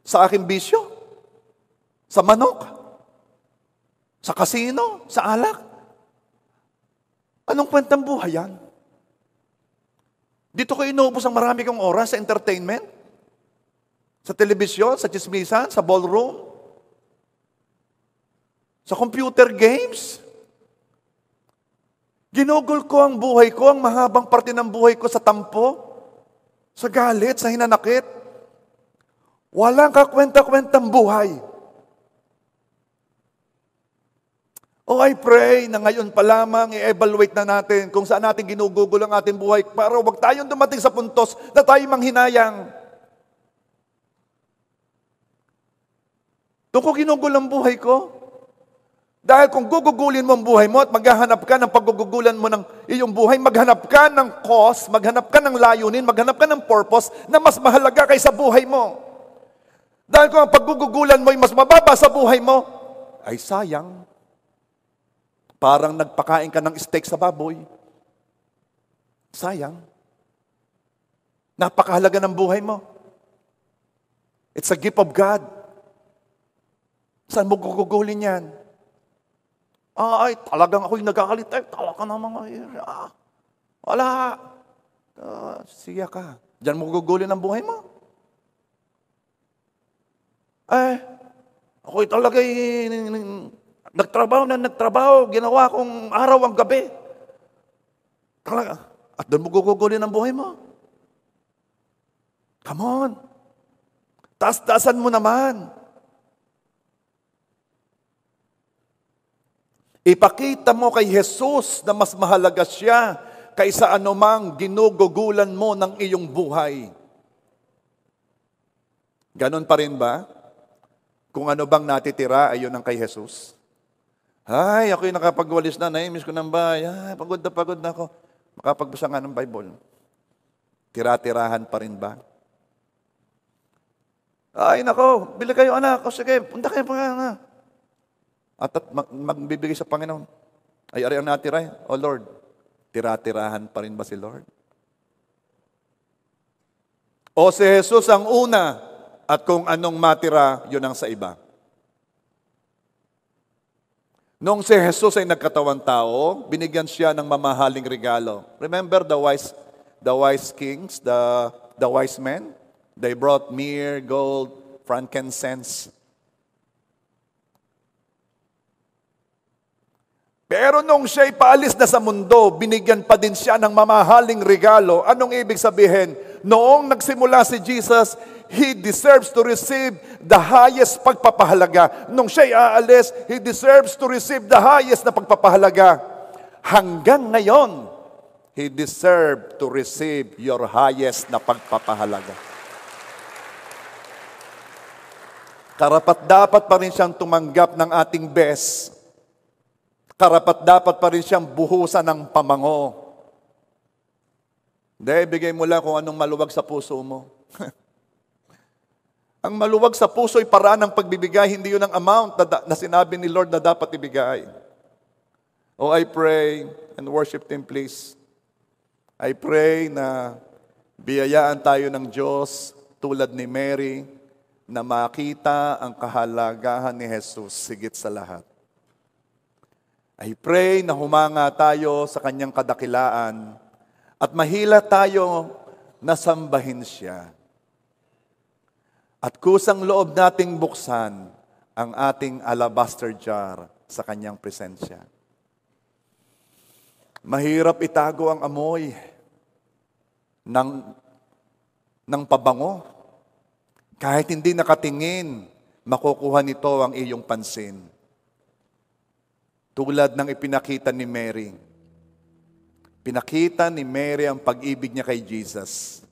sa aking bisyo, sa manok, sa kasino, sa alak. Anong kwentang buhay yan? Dito ko inubos ang marami kong oras sa entertainment, sa telebisyon, sa chismisan, sa ballroom, sa computer games. Ginugol ko ang buhay ko, ang mahabang parte ng buhay ko sa tampo, sa galit, sa hinanakit. Walang kakwenta-kwentang buhay. Oh, I pray na ngayon pa lamang i-evaluate na natin kung saan natin ginugugol ang ating buhay para wag tayong dumating sa puntos na tayo manghinayang. Doon ko ginugol ang buhay ko. Dahil kung gugugulin mo ang buhay mo at maghahanap ka ng paggugugulan mo ng iyong buhay, maghanap ka ng cause, maghanap ka ng layunin, maghanap ka ng purpose na mas mahalaga kaysa buhay mo. Dahil kung ang paggugugulan mo ay mas mababa sa buhay mo, ay sayang. Parang nagpakain ka ng steak sa baboy. Sayang. Napakahalaga ng buhay mo. It's a gift of God. Saan mo gugugulin yan? Ay, talagang ako'y nagkakalit. Ay, talaga naman. Wala. Siya ka. Diyan mo gugulin ang buhay mo. Ako'y talaga'y nagtrabaho. Ginawa kong araw ang gabi. Talaga. At doon mo gugulin ang buhay mo. Come on. Taas-taasan mo naman. Ipakita mo kay Jesus na mas mahalaga siya kaysa anumang ginugugulan mo ng iyong buhay. Ganon pa rin ba? Kung ano bang natitira ay yun ang kay Jesus. Ay, ako'y nakapagwalis na, naimiss ko ng bahay. Ay, pagod na ako. Makapagbasa nga ng Bible. Tira-tirahan pa rin ba? Ay, nako, bili kayo anak. O sige, punta kayo pa nga. At magbibigay sa Panginoon. Ay, ari ang natira. O Lord, tira-tirahan pa rin ba si Lord? O si Jesus ang una at kung anong matira, yun ang sa iba. Noong si Jesus ay nagkatawang tao, binigyan siya ng mamahaling regalo. Remember the wise kings, the wise men? They brought myrrh, gold, frankincense. Pero nung siya'y paalis na sa mundo, binigyan pa din siya ng mamahaling regalo. Anong ibig sabihin? Noong nagsimula si Jesus, He deserves to receive the highest pagpapahalaga. Nung siya'y aalis, He deserves to receive the highest na pagpapahalaga. Hanggang ngayon, He deserves to receive your highest na pagpapahalaga. Karapat-dapat pa rin siyang tumanggap ng ating best. Karapat-dapat pa rin siyang buhusan ng pamango. Hindi, bigay mo lang kung anong maluwag sa puso mo. Ang maluwag sa puso ay paraan ng pagbibigay, hindi yun ang amount na sinabi ni Lord na dapat ibigay. Oh, I pray and worship Him, please. I pray na biyayaan tayo ng Diyos tulad ni Mary na makita ang kahalagahan ni Jesus higit sa lahat. I pray na humanga tayo sa kanyang kadakilaan At mahila tayo na sambahin siya. At kusang loob nating buksan ang ating alabaster jar sa kanyang presensya. Mahirap itago ang amoy ng pabango. Kahit hindi nakatingin, makukuha nito ang iyong pansin. Tulad ng ipinakita ni Mary. Pinakita ni Mary ang pag-ibig niya kay Jesus.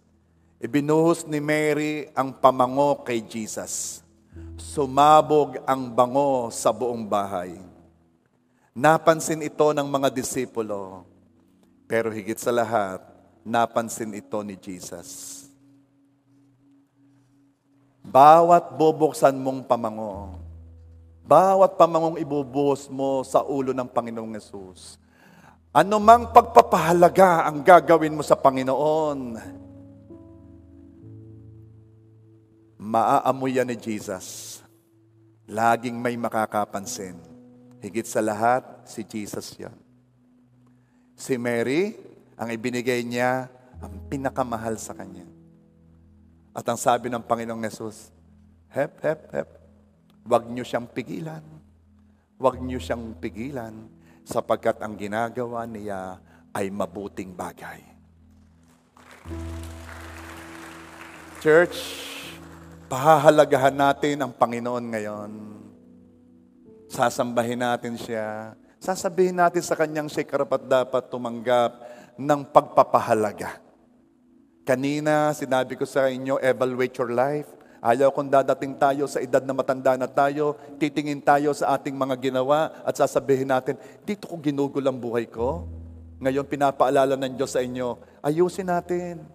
Ibinuhos ni Mary ang pamango kay Jesus. Sumabog ang bango sa buong bahay. Napansin ito ng mga disipulo. Pero higit sa lahat, napansin ito ni Jesus. Bawat bubuksan mong pamango, bawat pamangong ibubuhos mo sa ulo ng Panginoong Yesus, anumang pagpapahalaga ang gagawin mo sa Panginoon, maaamoy yan ni Jesus. Laging may makakapansin. Higit sa lahat, si Jesus yan. Si Mary, ang ibinigay niya, ang pinakamahal sa kanya. At ang sabi ng Panginoong Yesus, hep, hep, hep, huwag niyo siyang pigilan. Huwag niyo siyang pigilan sapagkat ang ginagawa niya ay mabuting bagay. Church, pahahalagahan natin ang Panginoon ngayon. Sasambahin natin siya. Sasabihin natin sa kanyang siya'y karapat-dapat tumanggap ng pagpapahalaga. Kanina, sinabi ko sa inyo, evaluate your life. Ayaw kung dadating tayo sa edad na matanda na tayo, titingin tayo sa ating mga ginawa at sasabihin natin, dito ko ginugol ang buhay ko. Ngayon, pinapaalala ng Diyos sa inyo, ayusin natin.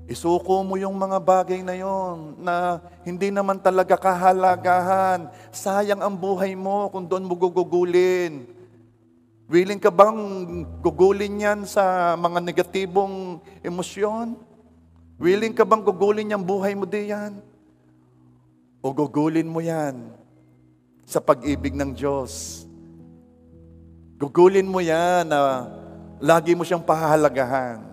Isuko mo yung mga bagay na yon na hindi naman talaga kahalagahan. Sayang ang buhay mo kung doon mo gugugulin. Willing ka bang gugulin yan sa mga negatibong emosyon? Willing ka bang gugulin yung buhay mo diyan? O gugulin mo yan sa pag-ibig ng Diyos? Gugulin mo yan na lagi mo siyang pahahalagahan.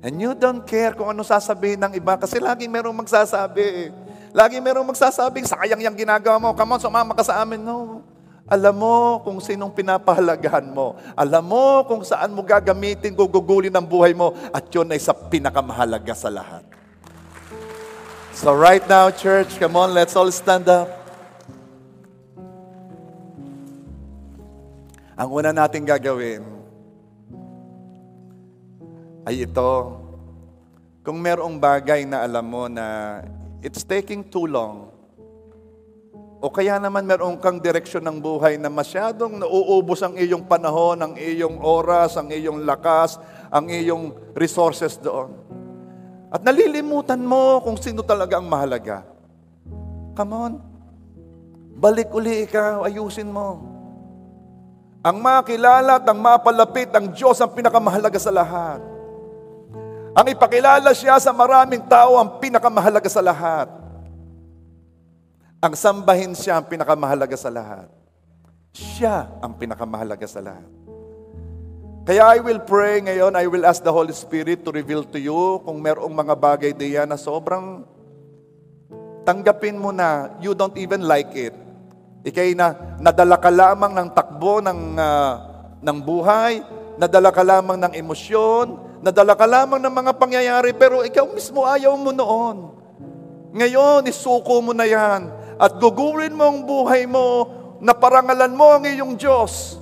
And you don't care kung ano sasabihin ng iba kasi laging merong magsasabi. Laging merong magsasabi, sayang yung ginagawa mo. Come on, sumama ka sa amin. No. Alam mo kung sinong pinapahalagahan mo. Alam mo kung saan mo gagamitin, gugugulin ang buhay mo. At yun ay sa pinakamahalaga sa lahat. So right now, church, come on, let's all stand up. Ang una natin gagawin ay ito. Kung merong bagay na alam mo na it's taking too long, o kaya naman meron kang direksyon ng buhay na masyadong nauubos ang iyong panahon, ang iyong oras, ang iyong lakas, ang iyong resources doon. At nalilimutan mo kung sino talaga ang mahalaga. Come on. Balik uli ikaw, ayusin mo. Ang makilala at ang mapalapit, ang Diyos ang pinakamahalaga sa lahat. Ang ipakilala siya sa maraming tao ang pinakamahalaga sa lahat. Ang sambahin siya ang pinakamahalaga sa lahat. Siya ang pinakamahalaga sa lahat. Kaya I will pray ngayon, I will ask the Holy Spirit to reveal to you kung merong mga bagay diyan na sobrang tanggapin mo na you don't even like it. Ikay na nadala ka lamang ng takbo ng buhay, nadala ka lamang ng emosyon, nadala ka lamang ng mga pangyayari, pero ikaw mismo ayaw mo noon. Ngayon, isuko mo na yan. At gugulin mo ang buhay mo na parangalan mo ang iyong Diyos.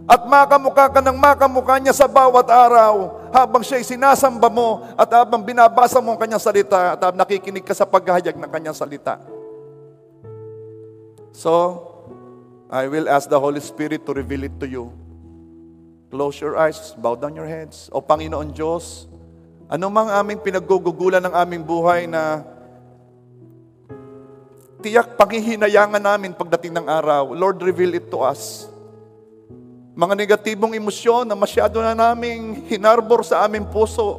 At makamukha ka ng makamukha niya sa bawat araw habang siya'y sinasamba mo at habang binabasa mo ang kanyang salita at habang nakikinig ka sa paghahayag ng kanyang salita. So, I will ask the Holy Spirit to reveal it to you. Close your eyes, bow down your heads. O Panginoon Diyos, anumang aming pinaggugugulan ng aming buhay na tiyak panghihinayangan namin pagdating ng araw, Lord, reveal it to us. Mga negatibong emosyon na masyado na naming hinarbor sa aming puso.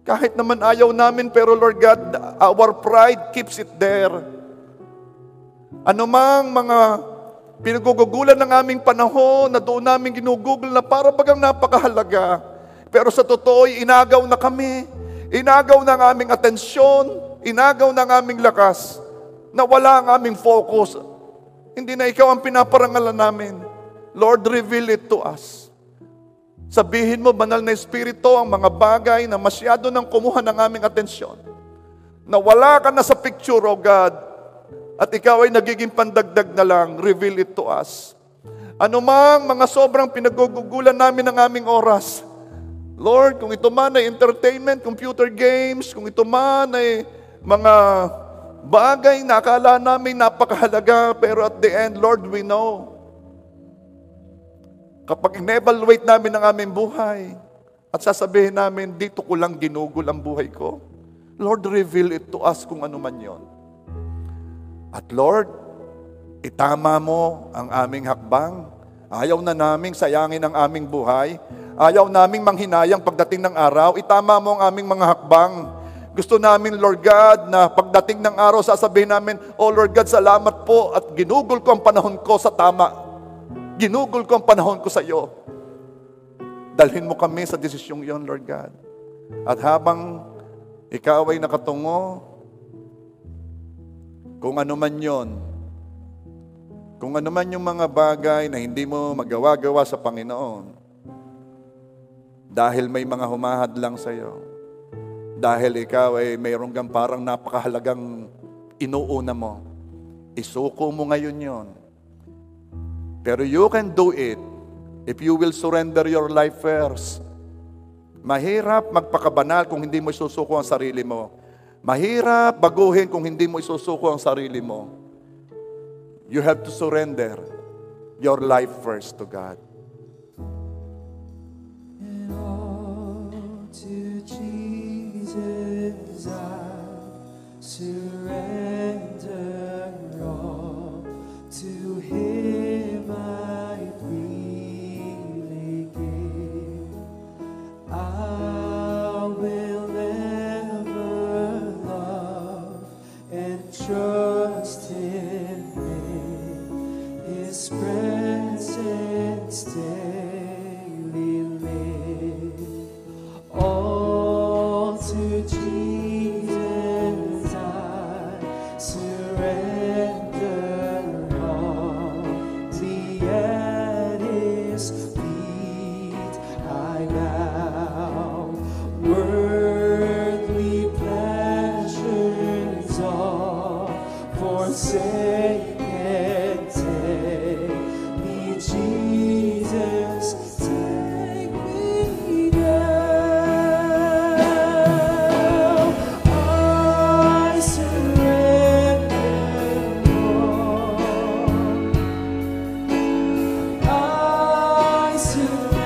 Kahit naman ayaw namin, pero Lord God, our pride keeps it there. Anumang mga pinagugugulan ng aming panahon na doon namin ginugugol na para bagang napakahalaga. Pero sa totoo, inagaw na kami. Inagaw na ang aming atensyon, inagaw na ang aming lakas, na wala ang aming focus. Hindi na ikaw ang pinaparangalan namin. Lord, reveal it to us. Sabihin mo, banal na Espiritu, ang mga bagay na masyado nang kumuha ng aming atensyon. Na wala ka na sa picture, O God, at ikaw ay nagiging pandagdag na lang, reveal it to us. Ano mang mga sobrang pinagugugulan namin ng aming oras, Lord, kung ito man ay entertainment, computer games, kung ito man ay mga bagay na akala namin napakahalaga, pero at the end, Lord, we know. Kapag in-evaluate namin ang aming buhay, at sasabihin namin, dito ko lang ginugol ang buhay ko, Lord, reveal it to us kung ano man yon. At Lord, itama mo ang aming hakbang. Ayaw na naming sayangin ang aming buhay. Ayaw naming manghinayang pagdating ng araw. Itama mo ang aming mga hakbang. Gusto namin, Lord God, na pagdating ng araw, sasabihin namin, Oh Lord God, salamat po at ginugol ko ang panahon ko sa tama. Ginugol ko ang panahon ko sa iyo. Dalhin mo kami sa desisyong iyon, Lord God. At habang ikaw ay nakatungo, kung ano man yon, kung ano man yung mga bagay na hindi mo magawa-gawa sa Panginoon, dahil may mga humahadlang sa iyo, dahil ikaw ay mayroong kang parang napakahalagang inuuna mo, isuko mo ngayon yon. Pero you can do it if you will surrender your life first. Mahirap magpakabanal kung hindi mo isusuko ang sarili mo. Mahirap baguhin kung hindi mo isusuko ang sarili mo. You have to surrender your life first to God. And all to Jesus I surrender all. To Him I freely give. I will ever love and trust in His presence daily live. All to Jesus I surrender all. At His feet I bow. Worldly pleasures all forsake and take me, Jesus, take me now. I surrender all. I surrender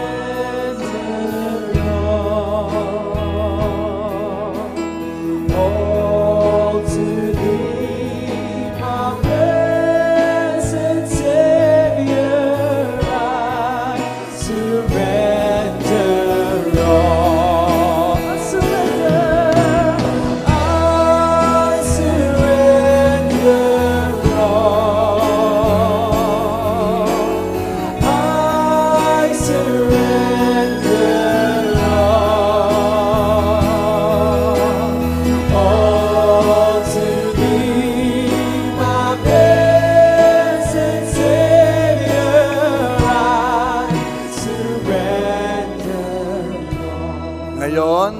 all to Thee, my blessed Savior. I surrender all. I surrender. I surrender all. I surrender all to Thee, my blessed Savior. I surrender all. Ngayon,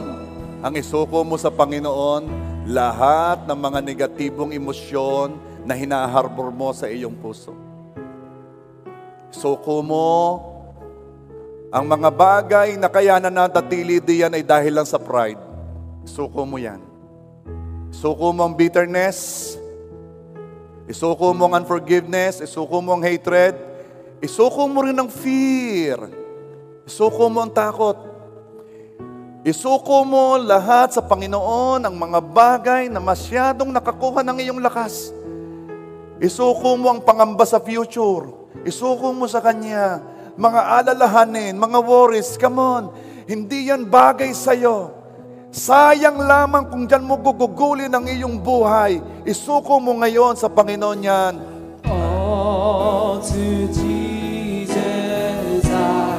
ang isuko mo sa Panginoon, lahat ng mga negatibong emosyon na hinaharbor mo sa iyong puso. Isuko mo ang mga bagay na kaya nananatili diyan ay dahil lang sa pride. Isuko mo yan. Isuko mo ang bitterness. Isuko mo ang unforgiveness. Isuko mo ang hatred. Isuko mo rin ang fear. Isuko mo ang takot. Isuko mo lahat sa Panginoon ang mga bagay na masyadong nakakuha ng iyong lakas. Isuko mo ang pangamba sa future. Isuko mo sa Kanya mga alalahanin, mga worries. Come on, hindi yan bagay sa'yo. Sayang lamang kung dyan mo gugugulin ang iyong buhay. Isuko mo ngayon sa Panginoon yan. All to Jesus I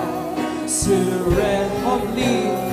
surrender.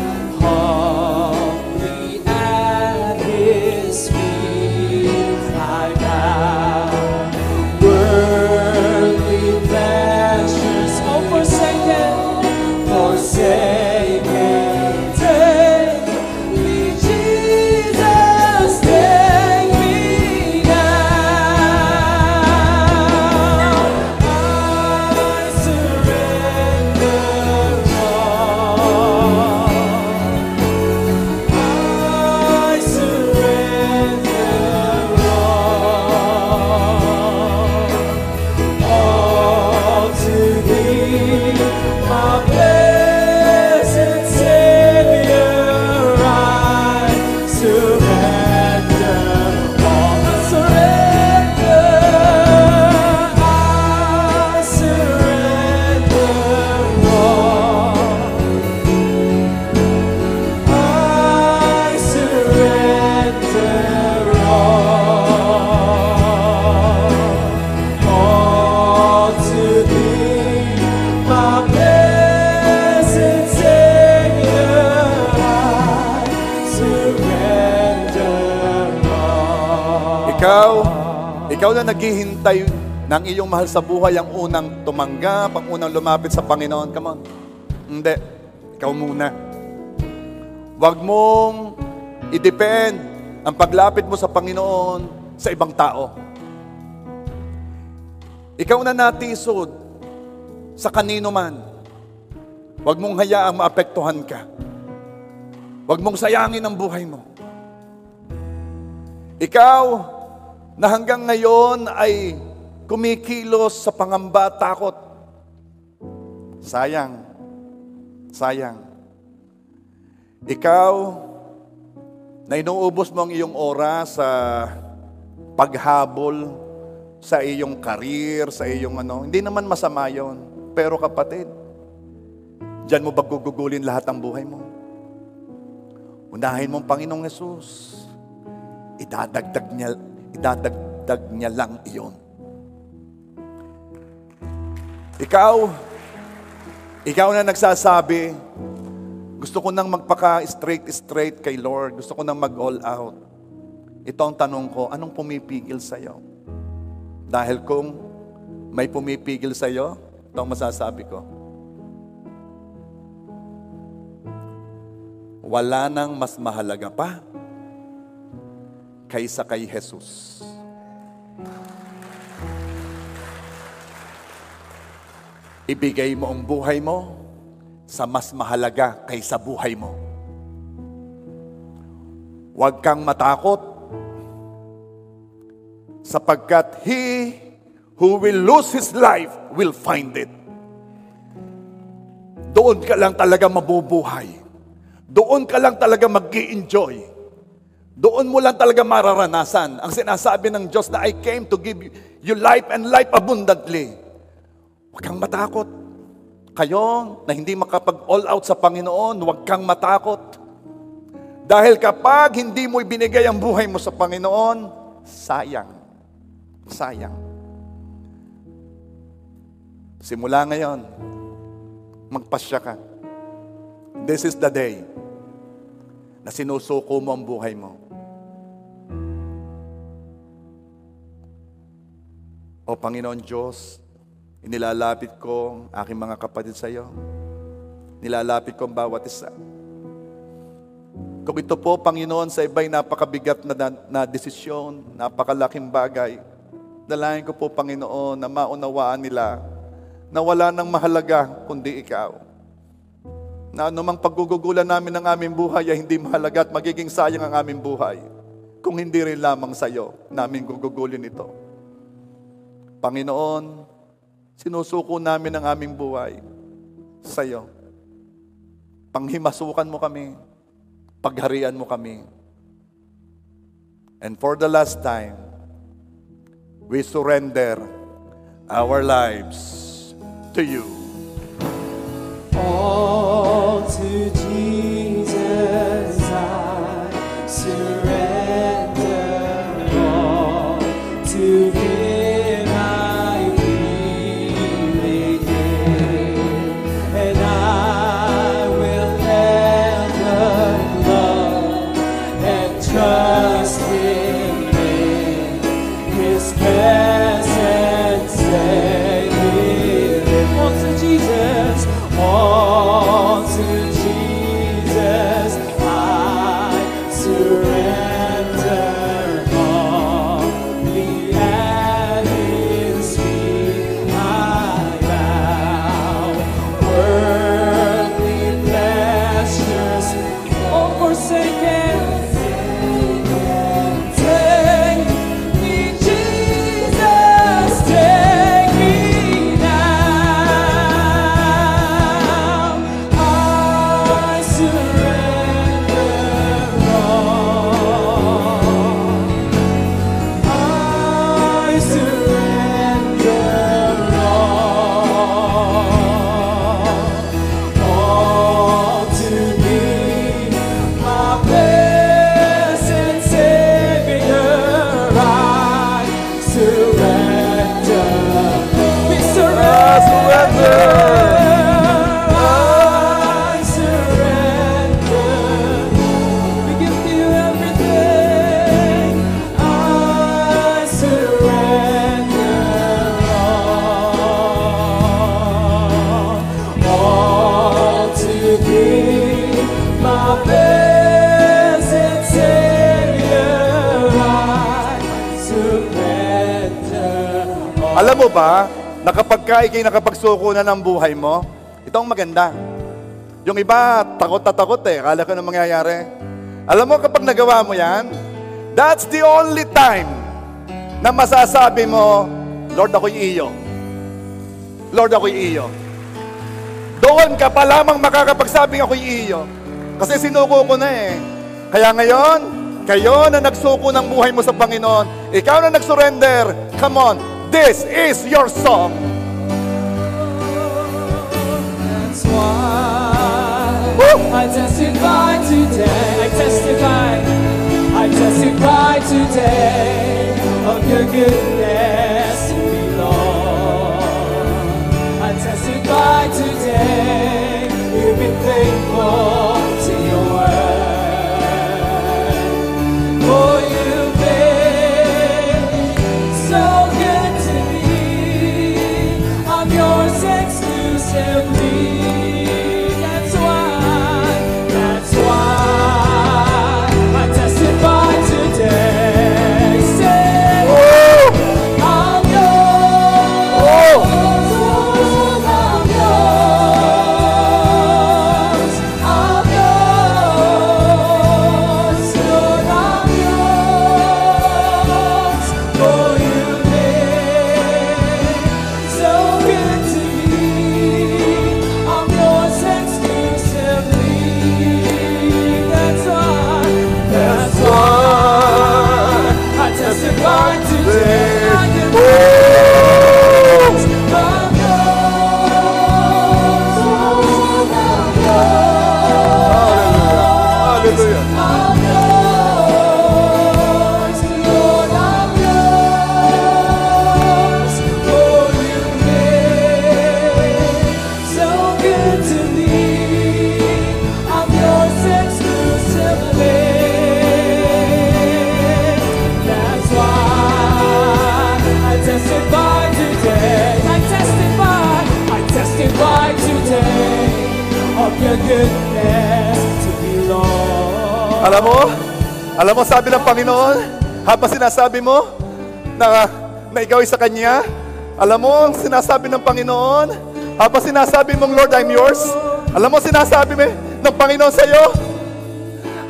Ikaw na naghihintay ng iyong mahal sa buhay, ang unang tumanggap, ang unang lumapit sa Panginoon. Come on. Hindi. Ikaw muna. Huwag mong i-depend ang paglapit mo sa Panginoon sa ibang tao. Ikaw na natisod sa kanino man. Huwag mong hayaang maapektuhan ka. Huwag mong sayangin ang buhay mo. Ikaw na hanggang ngayon ay kumikilos sa pangamba at takot. Sayang. Sayang. Ikaw na inuubos mo ang iyong oras sa paghabol sa iyong karir, sa iyong hindi naman masama yon. Pero kapatid, diyan mo ba gugugulin lahat ng buhay mo? Unahin mo ang Panginoong Hesus. Idadagdag niya lang iyon. Ikaw na nagsasabi, gusto ko nang magpaka-straight kay Lord. Gusto ko nang mag-all out. Ito ang tanong ko, anong pumipigil sa'yo? Dahil kung may pumipigil sa'yo, ito ang masasabi ko. Wala nang mas mahalaga pa kaysa kay Jesus. Ibigay mo ang buhay mo sa mas mahalaga kaysa buhay mo. Huwag kang matakot sapagkat he who will lose his life will find it. Doon ka lang talaga mabubuhay. Doon ka lang talaga mag-i-enjoy. Doon mo lang talaga mararanasan ang sinasabi ng Diyos na I came to give you life and life abundantly. Huwag kang matakot. Kayo na hindi makapag-all out sa Panginoon, huwag kang matakot. Dahil kapag hindi mo ibinigay ang buhay mo sa Panginoon, sayang. Sayang. Simula ngayon, magpasya ka. This is the day na sinusuko mo ang buhay mo. O Panginoon Diyos, inilalapit ko ang aking mga kapatid sa iyo. Nilalapit ko ang bawat isa. Kung ito po, Panginoon, sa iba'y napakabigat na desisyon, napakalaking bagay, dalangin ko po, Panginoon, na maunawaan nila na wala nang mahalaga kundi ikaw. Na anumang paggugugulan namin ng aming buhay ay hindi mahalaga at magiging sayang ang aming buhay kung hindi rin lamang sa iyo namin gugugulin ito. Panginoon, sinusuko namin ang aming buhay sa iyo. Panghimasukan mo kami, pagharian mo kami. And for the last time, we surrender our lives to you. All to Jesus I surrender, all to Him I freely give, and I will ever love and trust Him in His presence daily. All to Jesus, all to Jesus I surrender, humbly at His feet I bow. Worldly pleasures all forsaken, take me, Jesus, take me now. I surrender all. I surrender all to Thee, my blessed Savior. I surrender. We surrender. I surrender. We give to you everything. I Alam mo ba, na kapag ikay nakapagsuko na ng buhay mo, ito ang maganda. Yung iba, takot na takot eh. Akala ko na mangyayari. Alam mo, kapag nagawa mo yan, that's the only time na masasabi mo, Lord, ako'y iyo. Lord, ako'y iyo. Doon ka pa lamang makakapagsabing ako'y iyo. Kasi sinuko ko na eh. Kaya ngayon, kayo na nagsuko ng buhay mo sa Panginoon, ikaw na nagsurrender, come on, this is your song. That's why I testify today. I testify today of your goodness to me, Lord. I testify today you've been faithful to your word. Oh, you've been so good to me. I'm yours exclusively. That's why I testify today. Say, I'm yours. I'm yours. I'm yours. Lord, I'm yours. Oh, you've been so good to me. I'm yours exclusively. That's why I testify today. I am yours. I'm yours. I'm yours. Hallelujah. I'm yours, Lord, I'm yours. Oh, you've been so good to me. I'm yours exclusively. That's why I testify today. I testify today of your goodness to me, Lord. Alam mo, sabi ng Panginoon, habang sinasabi mo na ikaw ay sa Kanya, alam mo, sinasabi ng Panginoon, habang sinasabi mong, Lord, I'm yours, alam mo, sinasabi ng Panginoon sa iyo,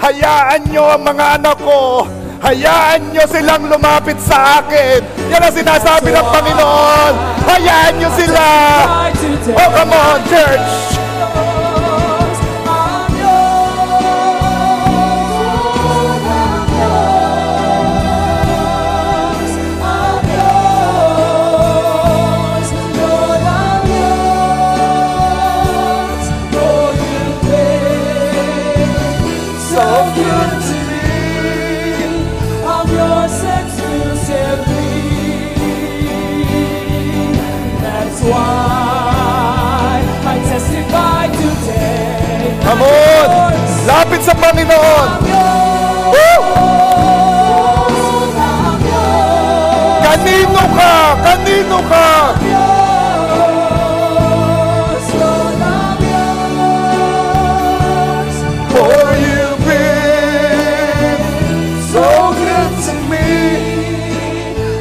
hayaan nyo ang mga anak ko, hayaan nyo silang lumapit sa akin. Yan ang sinasabi ng Panginoon, hayaan nyo sila. Oh, come on, church. Come on! Lapit sa Panginoon! Woo! Kanino ka? Kanino ka? For you've been so good to me.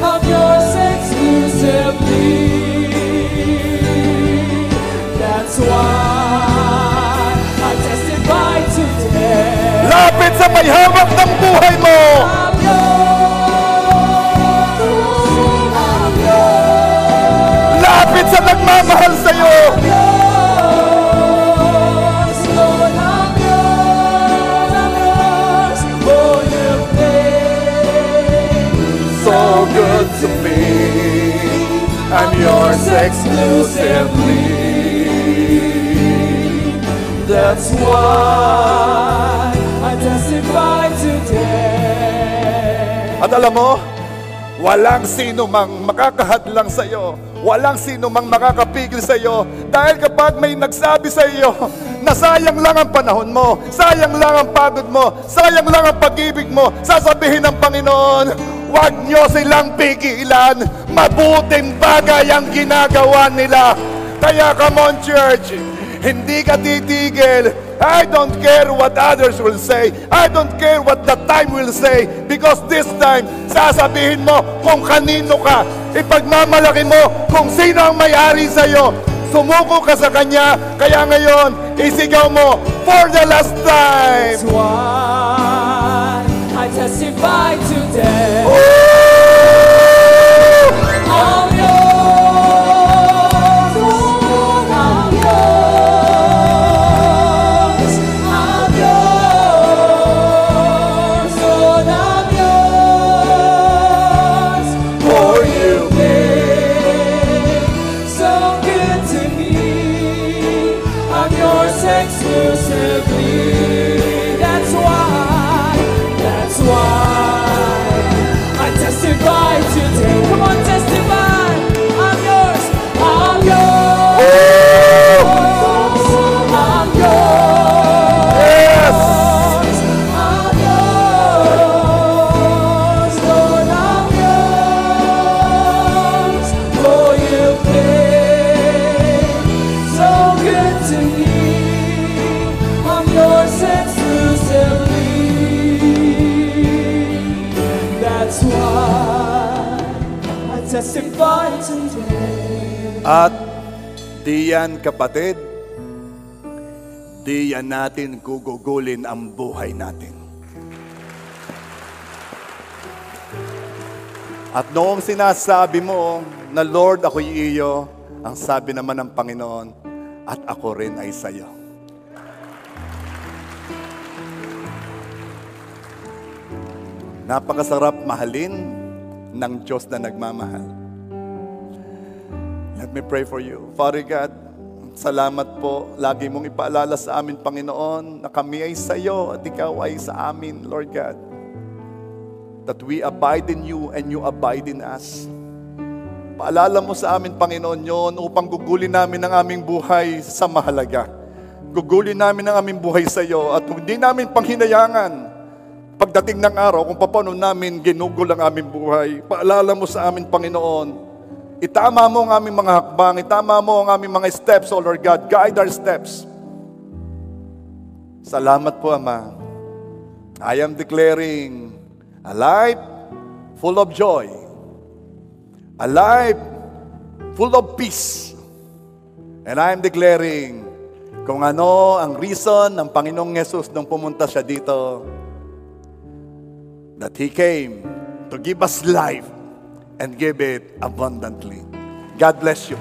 I'm yours exclusively. That's why I testify today. Lapit sa may hawak ng buhay mo. I'm yours. I'm yours. Lapit sa nagmamahal sa'yo. Yours, Lord, I'm yours. I'm yours. Oh, you've been So good to me. I'm yours exclusively. That's why I testify today. At alam mo, walang sino mang makakahadlang sa iyo. Walang sino mang makakapigil sa iyo. Dahil kapag may nagsabi sa iyo na sayang lang ang panahon mo, sayang lang ang pagod mo, sayang lang ang pag-ibig mo, sasabihin ng Panginoon, huwag nyo silang pigilan. Mabuting bagay ang ginagawa nila. Kaya come on, church, hindi ka titigil I don't care what others will say. I don't care what the time will say. Because this time, sasabihin mo kung kanino ka. Ipagmamalaki mo kung sino ang may-ari sa'yo. Sumuko ka sa Kanya. Kaya ngayon, isigaw mo, for the last time. That's why I testify today. I'm yours, Lord, I'm yours. I'm yours, Lord, I'm yours. For you've been so good to me. I'm yours exclusively. That's why I testify today. Come on, testify. I'm yours. I'm yours. I'm yours. Yes. I'm yours. Lord, I'm yours. For you've been so good to me. I'm yours exclusively. That's why I testify today. At di yan, kapatid, di yan natin gugugulin ang buhay natin. At noong sinasabi mo na Lord, ako'y iyo, ang sabi naman ng Panginoon, at ako rin ay sa'yo. Napakasarap mahalin ng Diyos na nagmamahal. Let me pray for you. Father God, salamat po. Lagi mong ipaalala sa amin, Panginoon, na kami ay sa iyo at ikaw ay sa amin, Lord God. That we abide in you and you abide in us. Paalala mo sa amin, Panginoon, yon upang gugulin namin ang aming buhay sa mahalaga. Gugulin namin ang aming buhay sa iyo at hindi namin panghinayangan pagdating ng araw kung paano namin ginugol ang aming buhay. Paalala mo sa amin, Panginoon, itama mo ang aming mga hakbang, itama mo ang aming mga steps, O Lord God. Guide our steps. Salamat po, Ama. I am declaring a life full of joy, a life full of peace. And I am declaring kung ano ang reason ng Panginoong Yesus nung pumunta siya dito, that He came to give us life and give it abundantly. God bless you.